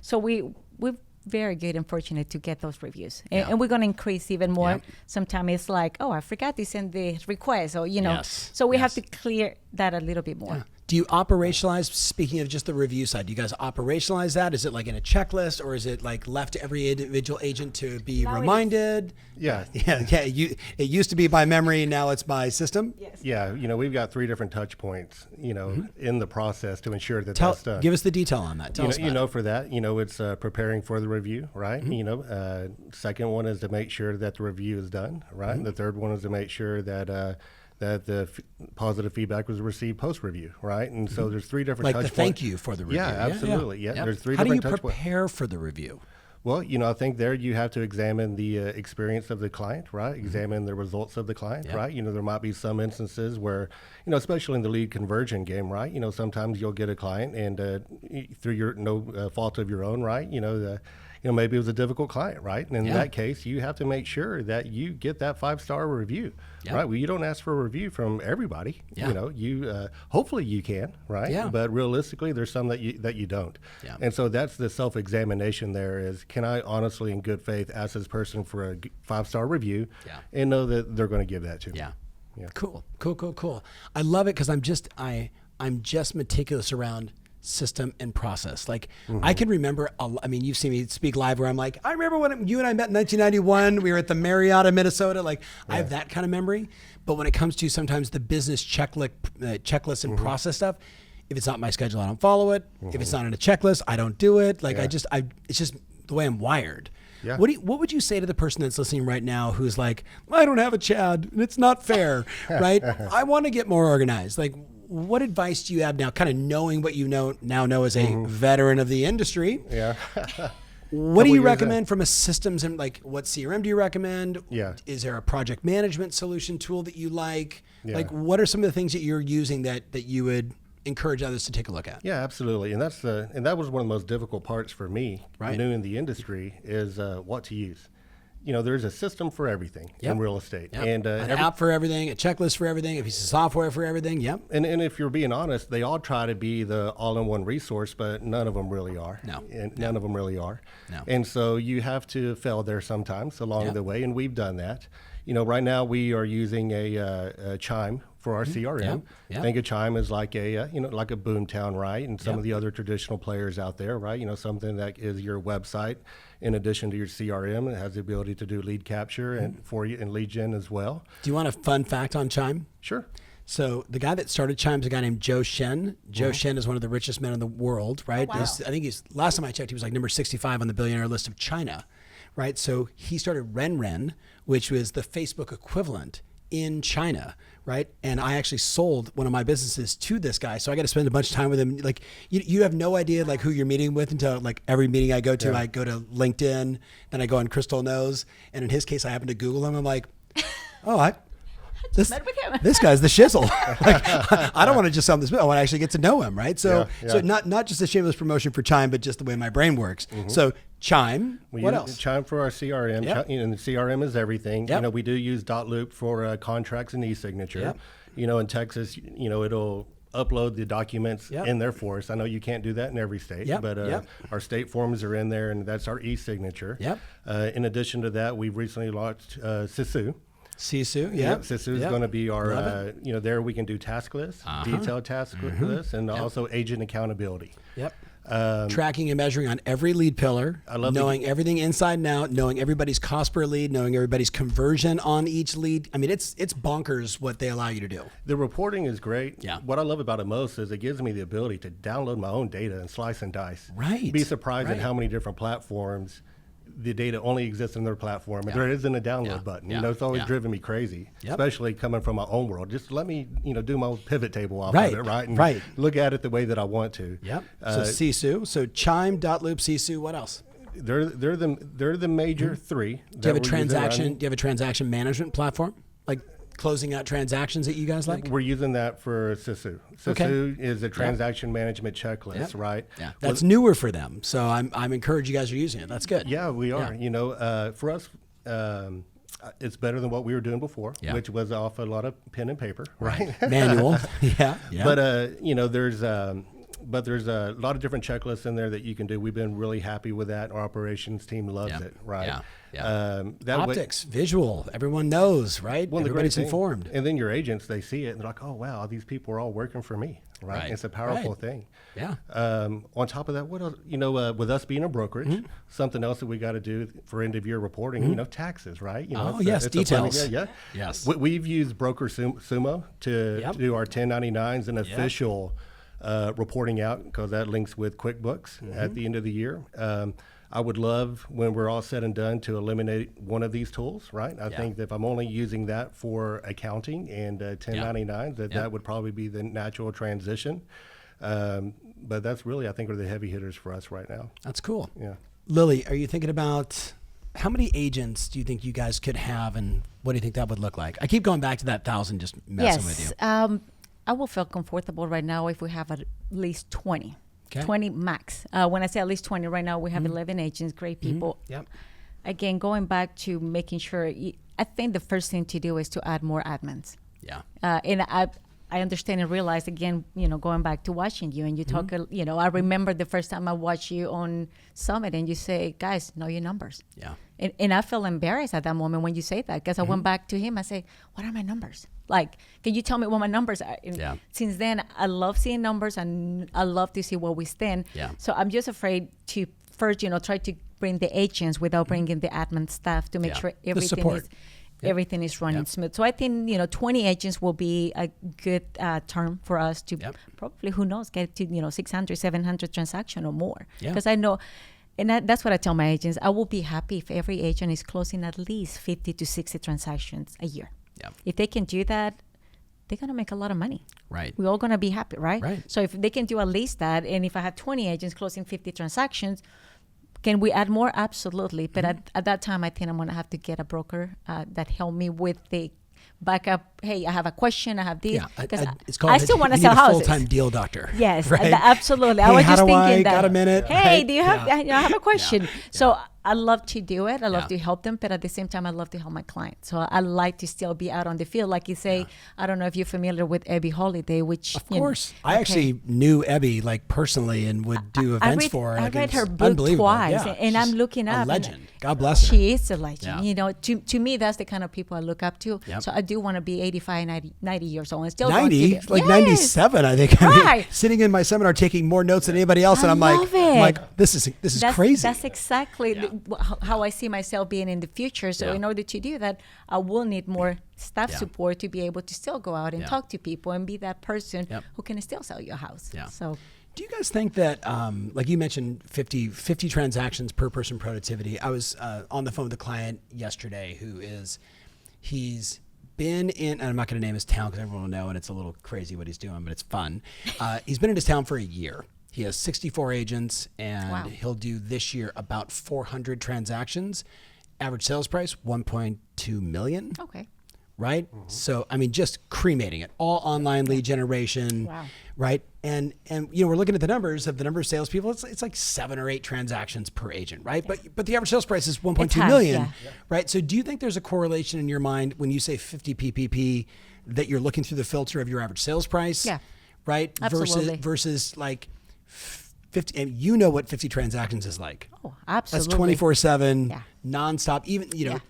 Speaker 2: So we're very good and fortunate to get those reviews, and we're going to increase even more. Sometimes it's like, oh, I forgot to send the request, or so we have to clear that a little bit more.
Speaker 1: Do you operationalize, speaking of just the review side, do you guys operationalize that? Is it like in a checklist, or is it like left to every individual agent to be reminded? It used to be by memory, now it's by system.
Speaker 3: Yeah, we've got 3 different touch points, in the process to ensure that that's done.
Speaker 1: Give us the detail on that. Tell us
Speaker 3: for that, it's preparing for the review, right? Second one is to make sure that the review is done, right? The third one is to make sure that the positive feedback was received post-review, right? And so there's 3 different touch points.
Speaker 1: Like the thank you for the review.
Speaker 3: Yeah, absolutely. Yeah. There's 3
Speaker 1: How
Speaker 3: different
Speaker 1: do you
Speaker 3: touch
Speaker 1: prepare for the review?
Speaker 3: Well, I think there you have to examine the experience of the client, right? Examine the results of the client, right? There might be some instances where, especially in the lead conversion game, right? Sometimes you'll get a client and through your no fault of your own, right? Maybe it was a difficult client, right? And in that case, you have to make sure that you get that 5-star review, right? Well, you don't ask for a review from everybody. Hopefully you can, right? But realistically, there's some that you don't. And so that's the self-examination there is, can I honestly, in good faith, ask this person for a 5-star review and know that they're going to give that to me?
Speaker 1: Cool. I love it, because I'm just meticulous around system and process. I can remember, you've seen me speak live where I'm like, I remember when you and I met in 1991, we were at the Marriott in Minnesota. I have that kind of memory. But when it comes to sometimes the business checklist and process stuff, if it's not my schedule, I don't follow it. If it's not in a checklist, I don't do it. It's just the way I'm wired. What would you say to the person that's listening right now who's like, I don't have a Chad and it's not fair, right? I want to get more organized. What advice do you have now, kind of knowing what you now know as a veteran of the industry? What do you recommend from a systems, and what CRM do you recommend? Is there a project management solution tool that you like? What are some of the things that you're using that you would encourage others to take a look at?
Speaker 3: Yeah, absolutely. And that was one of the most difficult parts for me, new in the industry, is what to use. There's a system for everything in real estate, and
Speaker 1: an app for everything, a checklist for everything, a piece of software for everything. And
Speaker 3: if you're being honest, they all try to be the all-in-one resource, but none of them really are. None of them really are. And so you have to fail there sometimes along the way, and we've done that. Right now we are using a Chime for our CRM. I think a Chime is like a like a Boomtown, right? And some of the other traditional players out there, right? Something that is your website in addition to your CRM. It has the ability to do lead capture and for you and lead gen as well.
Speaker 1: Do you want a fun fact on Chime?
Speaker 3: Sure.
Speaker 1: So the guy that started Chime is a guy named Joe Shen. Joe Shen is one of the richest men in the world, right?
Speaker 2: Oh, wow.
Speaker 1: I think last time I checked, he was like number 65 on the billionaire list of China, right? So he started RenRen, which was the Facebook equivalent in China, right? And I actually sold one of my businesses to this guy. So I got to spend a bunch of time with him. You have no idea who you're meeting with until every meeting I go to, I go to LinkedIn, then I go on Crystal Knows. And in his case, I happen to Google him. I'm like, this guy's the shizzle. I don't want to just sell him this. I want to actually get to know him, right? So not just a shameless promotion for Chime, but just the way my brain works. So Chime, what else?
Speaker 3: Chime for our CRM. And the CRM is everything. We do use .loop for contracts and e-signature. In Texas, it'll upload the documents in there for us. I know you can't do that in every state, but our state forms are in there, and that's our e-signature. In addition to that, we've recently launched Sisu.
Speaker 1: Sisu,
Speaker 3: Sisu is going to be our, there we can do task lists, detailed task lists, and also agent accountability.
Speaker 1: Tracking and measuring on every lead pillar. I love knowing everything inside and out, knowing everybody's cost per lead, knowing everybody's conversion on each lead. I mean, it's bonkers what they allow you to do.
Speaker 3: The reporting is great.
Speaker 1: Yeah.
Speaker 3: What I love about it most is it gives me the ability to download my own data and slice and dice.
Speaker 1: Right.
Speaker 3: Be surprised at how many different platforms the data only exists in their platform, and there isn't a download button. You know, it's always driven me crazy, especially coming from my own world. Just let me, do my pivot table off of it, right? And look at it the way that I want to.
Speaker 1: Yep. So Sisu, so Chime.loop, Sisu. What else?
Speaker 3: They're the major three.
Speaker 1: Do you have a transaction? Do you have a transaction management platform, like closing out transactions that you guys like?
Speaker 3: We're using that for Sisu. Sisu is a transaction management checklist, right?
Speaker 1: Yeah, that's newer for them. So I'm encouraged you guys are using it. That's good.
Speaker 3: Yeah, we are. For us, it's better than what we were doing before, which was off a lot of pen and paper, right?
Speaker 1: Manual. Yeah.
Speaker 3: But there's a lot of different checklists in there that you can do. We've been really happy with that. Our operations team loves it, right?
Speaker 1: Yeah. Optics, visual, everyone knows, right?
Speaker 3: Well,
Speaker 1: everybody's informed.
Speaker 3: And then your agents, they see it and they're like, oh, wow, these people are all working for me, right? It's a powerful thing.
Speaker 1: Yeah.
Speaker 3: On top of that, what else? With us being a brokerage, something else that we got to do for end of year reporting, taxes, right?
Speaker 1: It's details.
Speaker 3: Yes. We've used Broker Sumo to do our 1099s and official reporting out, because that links with QuickBooks at the end of the year. I would love, when we're all said and done, to eliminate one of these tools, right? I think that if I'm only using that for accounting and 1099s, that would probably be the natural transition. But that's really, I think, are the heavy hitters for us right now.
Speaker 1: That's cool.
Speaker 3: Yeah.
Speaker 1: Lily, are you thinking about how many agents do you think you guys could have, and what do you think that would look like? I keep going back to that 1,000, just messing with you.
Speaker 2: I will feel comfortable right now if we have at least 20.
Speaker 1: Okay.
Speaker 2: 20 max. When I say at least 20, right now we have 11 agents, great people.
Speaker 1: Yep.
Speaker 2: Again, going back to making sure, I think the first thing to do is to add more admins.
Speaker 1: Yeah.
Speaker 2: And I understand and realize, again, going back to watching you, and you talk, I remember the first time I watched you on Summit, and you say, guys, know your numbers.
Speaker 1: Yeah.
Speaker 2: And I feel embarrassed at that moment when you say that, because I went back to him, I say, what are my numbers? Like, can you tell me what my numbers are? And since then, I love seeing numbers, and I love to see where we stand.
Speaker 1: Yeah.
Speaker 2: So I'm just afraid to first, try to bring the agents without bringing the admin staff to make sure everything is running smooth. So I think, 20 agents will be a good term for us to probably, who knows, get to, 600, 700 transactions or more. Because I know, and that's what I tell my agents, I will be happy if every agent is closing at least 50 to 60 transactions a year. Yeah. If they can do that, they're going to make a lot of money.
Speaker 1: Right.
Speaker 2: We're all going to be happy, right?
Speaker 1: Right.
Speaker 2: So if they can do at least that, and if I have 20 agents closing 50 transactions, can we add more? Absolutely. But at that time, I think I'm going to have to get a broker that help me with the backup. Hey, I have a question. I have this.
Speaker 1: It's called
Speaker 2: I still want to sell houses.
Speaker 1: Full-time deal doctor.
Speaker 2: Yes,
Speaker 1: right?
Speaker 2: Absolutely.
Speaker 1: Hey,
Speaker 2: I was just thinking
Speaker 1: I
Speaker 2: that.
Speaker 1: Got a minute?
Speaker 2: Hey,
Speaker 1: right?
Speaker 2: do you have? I have a question. So I love to do it. I love to help them, but at the same time, I love to help my clients. So I like to still be out on the field. Like you say, I don't know if you're familiar with Abby Holiday, which
Speaker 1: of course I actually knew Abby personally and would do events for her.
Speaker 2: I read her book twice, and I'm looking up.
Speaker 1: A legend. God bless her.
Speaker 2: She is a legend. To me, that's the kind of people I look up to. Yep. So I do want to be 85, 90 years old and still
Speaker 1: 90, like 97, I think. I mean, sitting in my seminar taking more notes than anybody else, and I'm like, this is crazy.
Speaker 2: That's exactly how I see myself being in the future. So in order to do that, I will need more staff support to be able to still go out and talk to people and be that person who can still sell your house. Yeah. So
Speaker 1: do you guys think that, like you mentioned, 50 transactions per person productivity? I was on the phone with a client yesterday he's been in, and I'm not going to name his town because everyone will know, and it's a little crazy what he's doing, but it's fun. He's been in his town for a year. He has 64 agents, and he'll do this year about 400 transactions. Average sales price, $1.2 million.
Speaker 2: Okay.
Speaker 1: Right? Mm-hmm. So, I mean, just cremating it. All online lead generation. Wow. Right? And we're looking at the numbers of salespeople. It's like 7 or 8 transactions per agent, right? Yeah. But the average sales price is $1.2 million. Yeah. Right? So do you think there's a correlation in your mind when you say 50 PPP that you're looking through the filter of your average sales price?
Speaker 2: Yeah.
Speaker 1: Right?
Speaker 2: Absolutely.
Speaker 1: Versus like 50, and you know what 50 transactions is like.
Speaker 2: Oh, absolutely.
Speaker 1: That's 24/7, nonstop.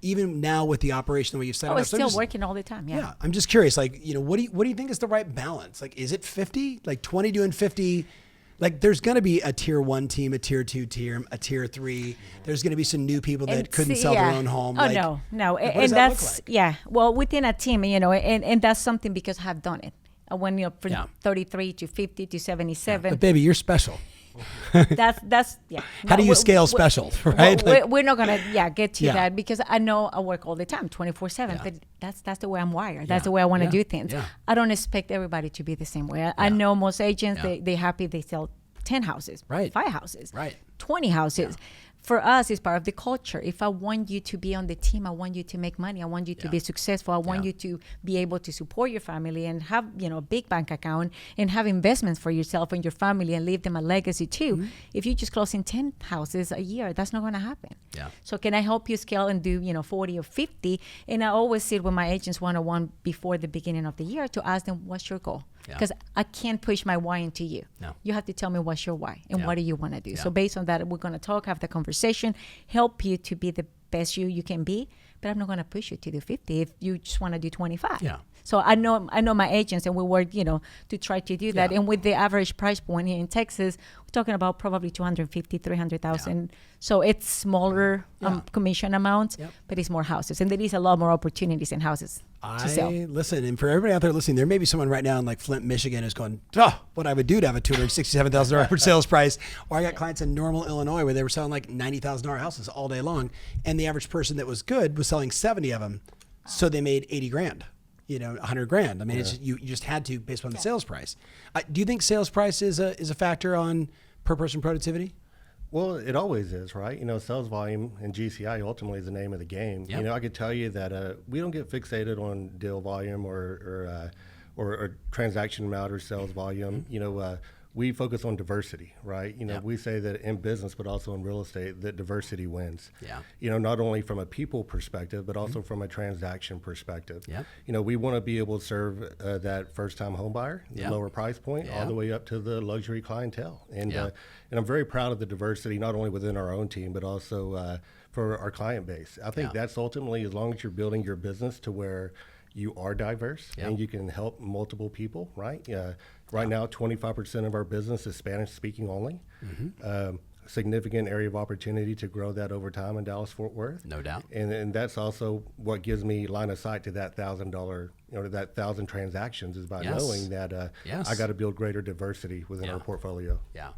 Speaker 1: Even now with the operation the way you've set it up.
Speaker 2: It's still working all the time. Yeah.
Speaker 1: I'm just curious. Like, what do you think is the right balance? Like, is it 50? Like 20 doing 50, Like there's going to be a tier 1 team, a tier 2 team, a tier 3. There's going to be some new people that couldn't sell their own home.
Speaker 2: Oh,
Speaker 1: like,
Speaker 2: no.
Speaker 1: What
Speaker 2: And
Speaker 1: does that look like?
Speaker 2: yeah. Well, within a team, and that's something because I have done it. When you're from 33 to 50 to 77.
Speaker 1: But baby, you're special.
Speaker 2: That's yeah.
Speaker 1: How do you scale special, right?
Speaker 2: We're not gonna get to that because I know I work all the time, 24/7. But that's the way I'm wired. That's the way I want to do things. Yeah. I don't expect everybody to be the same way. I know most agents they're happy they sell 10 houses, 5 houses, 20 houses. For us, it's part of the culture. If I want you to be on the team, I want you to make money. I want you to be successful. I want you to be able to support your family and have, a big bank account and have investments for yourself and your family and leave them a legacy too. Mm-hmm. If you just closing 10 houses a year, that's not going to happen. Yeah. So can I help you scale and do, 40 or 50? And I always sit with my agents one-on-one before the beginning of the year to ask them, what's your goal? Because I can't push my why into you. No. You have to tell me what's your why and what do you want to do. So based on that, we're going to talk, have the conversation, help you to be the best you can be. But I'm not going to push you to do 50 if you just want to do 25. Yeah. So I know my agents, and we work, to try to do that. And with the average price point here in Texas, we're talking about probably 250, 300,000. So it's smaller commission amounts, but it's more houses, and there is a lot more opportunities in houses to sell.
Speaker 1: Listen, and for everybody out there listening, there may be someone right now in like Flint, Michigan, who's going, what I would do to have a $267,000 average sales price. Or I got clients in Normal, Illinois, where they were selling like $90,000 houses all day long, and the average person that was good was selling 70 of them, so they made 80 grand. $100,000. I mean, it's you just had to based on the sales price. Do you think sales price is a factor on per person productivity?
Speaker 3: Well, it always is, right? Sales volume and GCI ultimately is the name of the game. Yep. I could tell you that we don't get fixated on deal volume or transaction amount or sales volume. We focus on diversity, right? We say that in business, but also in real estate, that diversity wins. Yeah. Not only from a people perspective, but also from a transaction perspective. Yeah. We want to be able to serve that first-time home buyer, lower price point, all the way up to the luxury clientele. And I'm very proud of the diversity, not only within our own team, but also for our client base. I think that's ultimately, as long as you're building your business to where you are diverse and you can help multiple people, right? Right now, 25% of our business is Spanish speaking only. Mm-hmm. Significant area of opportunity to grow that over time in Dallas-Fort Worth.
Speaker 1: No doubt.
Speaker 3: And that's also what gives me line of sight to that $1,000, to that 1,000 transactions is by knowing that I got to build greater diversity within our portfolio. Yeah.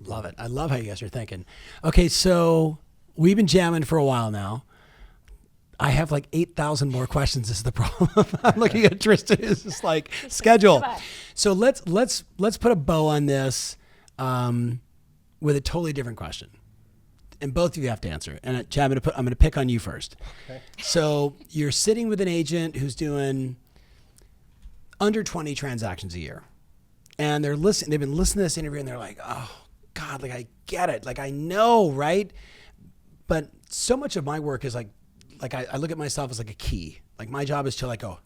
Speaker 1: Love it. I love how you guys are thinking. Okay, so we've been jamming for a while now. I have like 8,000 more questions. This is the problem. I'm looking at Tristan. It's just like schedule. So let's put a bow on this with a totally different question, and both of you have to answer. And Chad, I'm going to pick on you first. Okay. So you're sitting with an agent who's doing under 20 transactions a year, and they're listening. They've been listening to this interview, and they're like, "Oh God, like I get it. Like I know, right?" But so much of my work is like I look at myself as like a key. Like my job is to like go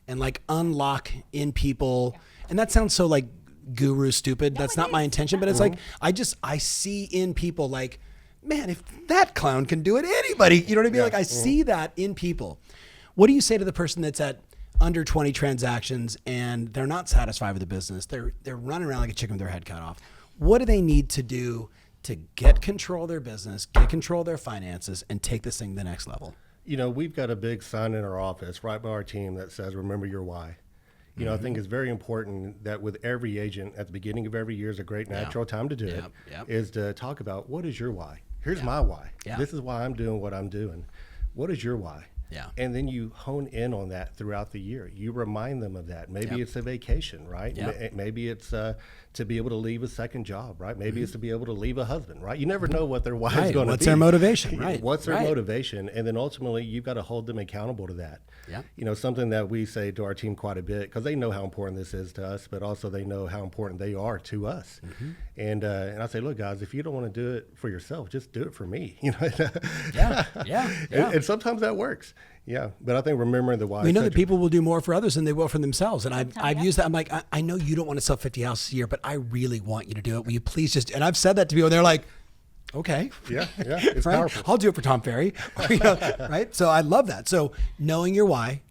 Speaker 1: and like unlock in people. And that sounds so like guru stupid. That's not my intention, but it's like, I see in people like, man, if that clown can do it, anybody, you know what I mean? Like I see that in people. What do you say to the person that's at under 20 transactions and they're not satisfied with the business? They're running around like a chicken with their head cut off. What do they need to do to get control of their business, get control of their finances, and take this thing to the next level?
Speaker 3: We've got a big sign in our office right by our team that says, remember your why. I think it's very important that with every agent at the beginning of every year is a great natural time to do it, is to talk about what is your why? Here's my why. This is why I'm doing what I'm doing. What is your why? Yeah. And then you hone in on that throughout the year. You remind them of that. Maybe it's a vacation, right? Maybe it's to be able to leave a second job, right? Maybe it's to be able to leave a husband, right? You never know what their why is going to be.
Speaker 1: What's their motivation, right?
Speaker 3: What's their motivation? And then ultimately, you've got to hold them accountable to that. Yeah. Something that we say to our team quite a bit, because they know how important this is to us, but also they know how important they are to us. Mm-hmm. And I say, look, guys, if you don't want to do it for yourself, just do it for me. And sometimes that works. Yeah, but I think remembering the why.
Speaker 1: We know that people will do more for others than they will for themselves. And I've used that. I'm like, I know you don't want to sell 50 houses a year, but I really want you to do it. Will you please just, and I've said that to people and they're like, okay.
Speaker 3: Yeah, it's
Speaker 1: right?
Speaker 3: powerful.
Speaker 1: I'll do it for Tom Ferry, right? So I love that. So knowing your why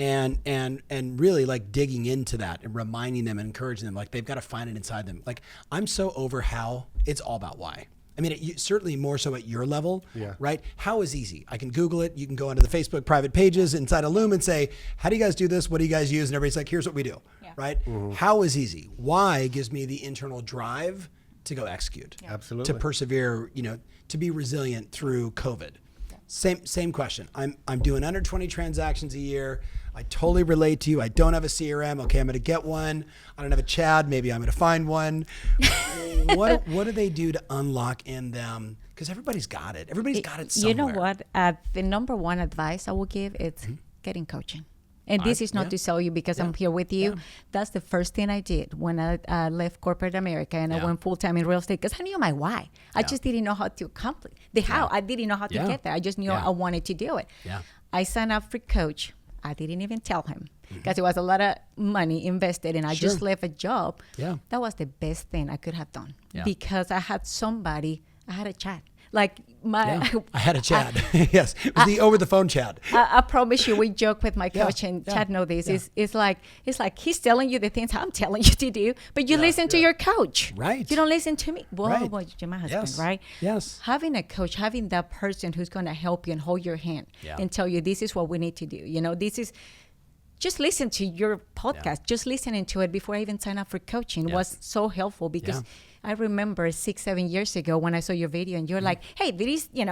Speaker 1: and really like digging into that and reminding them and encouraging them, like they've got to find it inside them. Like I'm so over how, it's all about why. I mean, certainly more so at your level, right? How is easy? I can Google it. You can go into the Facebook private pages inside of Loom and say, how do you guys do this? What do you guys use? And everybody's like, here's what we do, right? Mm-hmm. How is easy? Why gives me the internal drive to go execute.
Speaker 3: Absolutely.
Speaker 1: To persevere, to be resilient through COVID. Same question. I'm doing under 20 transactions a year. I totally relate to you. I don't have a CRM. Okay, I'm going to get one. I don't have a Chad. Maybe I'm going to find one. What do they do to unlock in them? Because everybody's got it. Everybody's got it somewhere.
Speaker 2: You know what? The number one advice I will give is getting coaching. And this is not to sell you because I'm here with you. That's the first thing I did when I left corporate America and I went full-time in real estate because I knew my why. I just didn't know how to accomplish the how. I didn't know how to get there. I just knew I wanted to do it. I signed up for coach. I didn't even tell him because it was a lot of money invested and I just left a job. That was the best thing I could have done because I had a chat. Like I
Speaker 1: had a Chad. Yes, it was the over the phone Chad.
Speaker 2: I promise you, we joke with my coach and Chad know this. It's like he's telling you the things I'm telling you to do, but you listen to your coach.
Speaker 1: Right.
Speaker 2: You don't listen to me. Well, you're my husband, right?
Speaker 1: Yes.
Speaker 2: Having a coach, having that person who's going to help you and hold your hand and tell you this is what we need to do. This is. Just listen to your podcast. Just listening to it before I even signed up for coaching was so helpful because I remember 6-7 years ago when I saw your video and you're like, hey, there is, in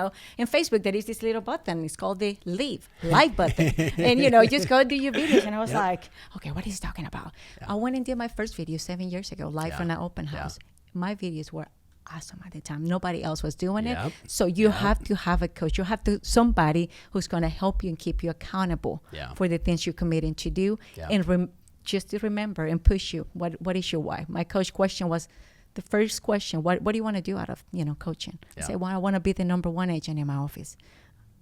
Speaker 2: Facebook, there is this little button. It's called the live button. And, just go do your videos. And I was like, okay, what is he talking about? I went and did my first video 7 years ago, live from an open house. My videos were awesome at the time. Nobody else was doing it. So you have to have a coach. You have to somebody who's going to help you and keep you accountable for the things you're committing to do. And just to remember and push you. What is your why? My coach question was the first question. What do you want to do out of coaching? I said, well, I want to be the number one agent in my office.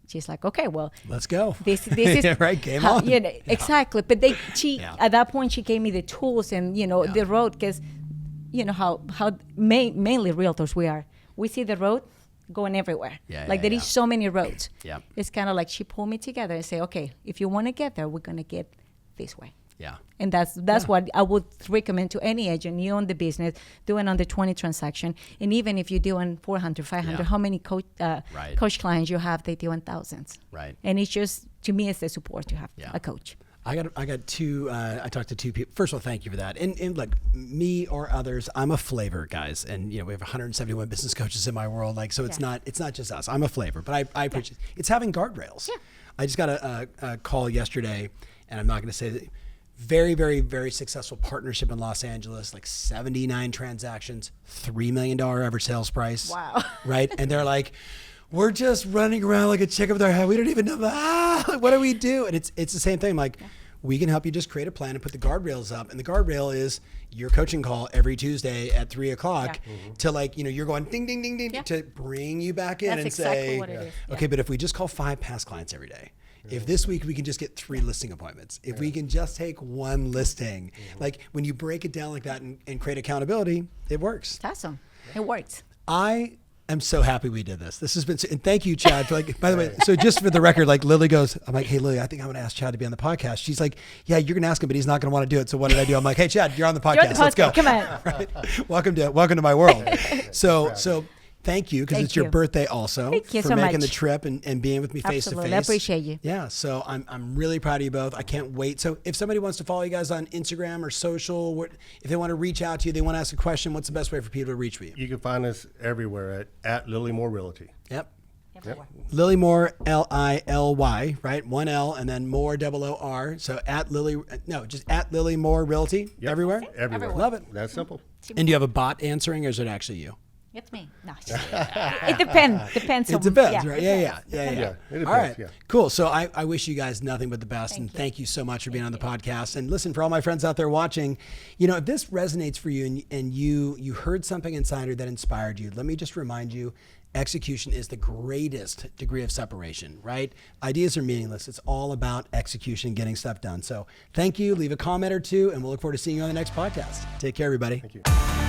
Speaker 2: She's like, okay, well,
Speaker 1: let's go.
Speaker 2: This is
Speaker 1: right. Game on.
Speaker 2: Exactly. But she at that point she gave me the tools and the road because. How mainly realtors we see the road going everywhere. There is so many roads. It's kind of like she pulled me together and say, okay, if you want to get there, we're going to get this way. And that's what I would recommend to any agent. You own the business, doing under 20 transaction. And even if you're doing 400, 500, how many coach clients you have, they doing thousands. And it's just, to me, it's the support to have a coach.
Speaker 1: I got two. I talked to two people. First of all, thank you for that. And like me or others, I'm a flavor, guys. And we have 171 business coaches in my world. Like, so it's not just us. I'm a flavor, but I appreciate it's having guardrails. I just got a call yesterday, and I'm not going to say that. Very, very, very successful partnership in Los Angeles. Like 79 transactions, $3 million average sales price.
Speaker 2: Wow.
Speaker 1: Right, and they're like, we're just running around like a chicken with our head. We don't even know what do we do? And it's the same thing. Like, we can help you just create a plan and put the guardrails up. And the guardrail is your coaching call every Tuesday at 3:00 to you're going ding, ding, ding, ding to bring you back in.
Speaker 2: That's
Speaker 1: and
Speaker 2: exactly
Speaker 1: say,
Speaker 2: what it is.
Speaker 1: Okay, but if we just call 5 past clients every day, if this week we can just get 3 listing appointments, if we can just take 1 listing, like when you break it down like that and create accountability, it works.
Speaker 2: It's awesome. It works.
Speaker 1: I'm so happy we did this. This has been, and thank you, Chad. For by the way, so just for the record, like Lily goes, I'm like, hey, Lily, I think I'm going to ask Chad to be on the podcast. She's like, yeah, you're going to ask him, but he's not going to want to do it. So what did I do? I'm like, hey, Chad, you're on the podcast. Let's go.
Speaker 2: Come on.
Speaker 1: Right? Welcome to my world. So thank you, because it's your birthday also.
Speaker 2: Thank you
Speaker 1: for
Speaker 2: so
Speaker 1: making
Speaker 2: much.
Speaker 1: the trip and being with me face to face.
Speaker 2: I appreciate you.
Speaker 1: Yeah, so I'm really proud of you both. I can't wait. So if somebody wants to follow you guys on Instagram or social, if they want to reach out to you, they want to ask a question, what's the best way for people to reach you?
Speaker 3: You can find us everywhere at Lily Moore Realty.
Speaker 1: Yep. Lily Moore, Lily, right? 1 L and then Moore, OOR. So just at Lily Moore Realty. Everywhere?
Speaker 3: Everywhere.
Speaker 1: Love it.
Speaker 3: That's simple.
Speaker 1: And do you have a bot answering, or is it actually you?
Speaker 2: It's me. No, it depends. Depends.
Speaker 1: It depends, right? Yeah.
Speaker 3: It depends,
Speaker 1: all right, cool. So I wish you guys nothing but the best, and thank you so much for being on the podcast. And listen, for all my friends out there watching, if this resonates for you and you heard something inside that inspired you, let me just remind you, execution is the greatest degree of separation, right? Ideas are meaningless. It's all about execution, getting stuff done. So thank you. Leave a comment or two, and we'll look forward to seeing you on the next podcast. Take care, everybody.
Speaker 3: Thank you.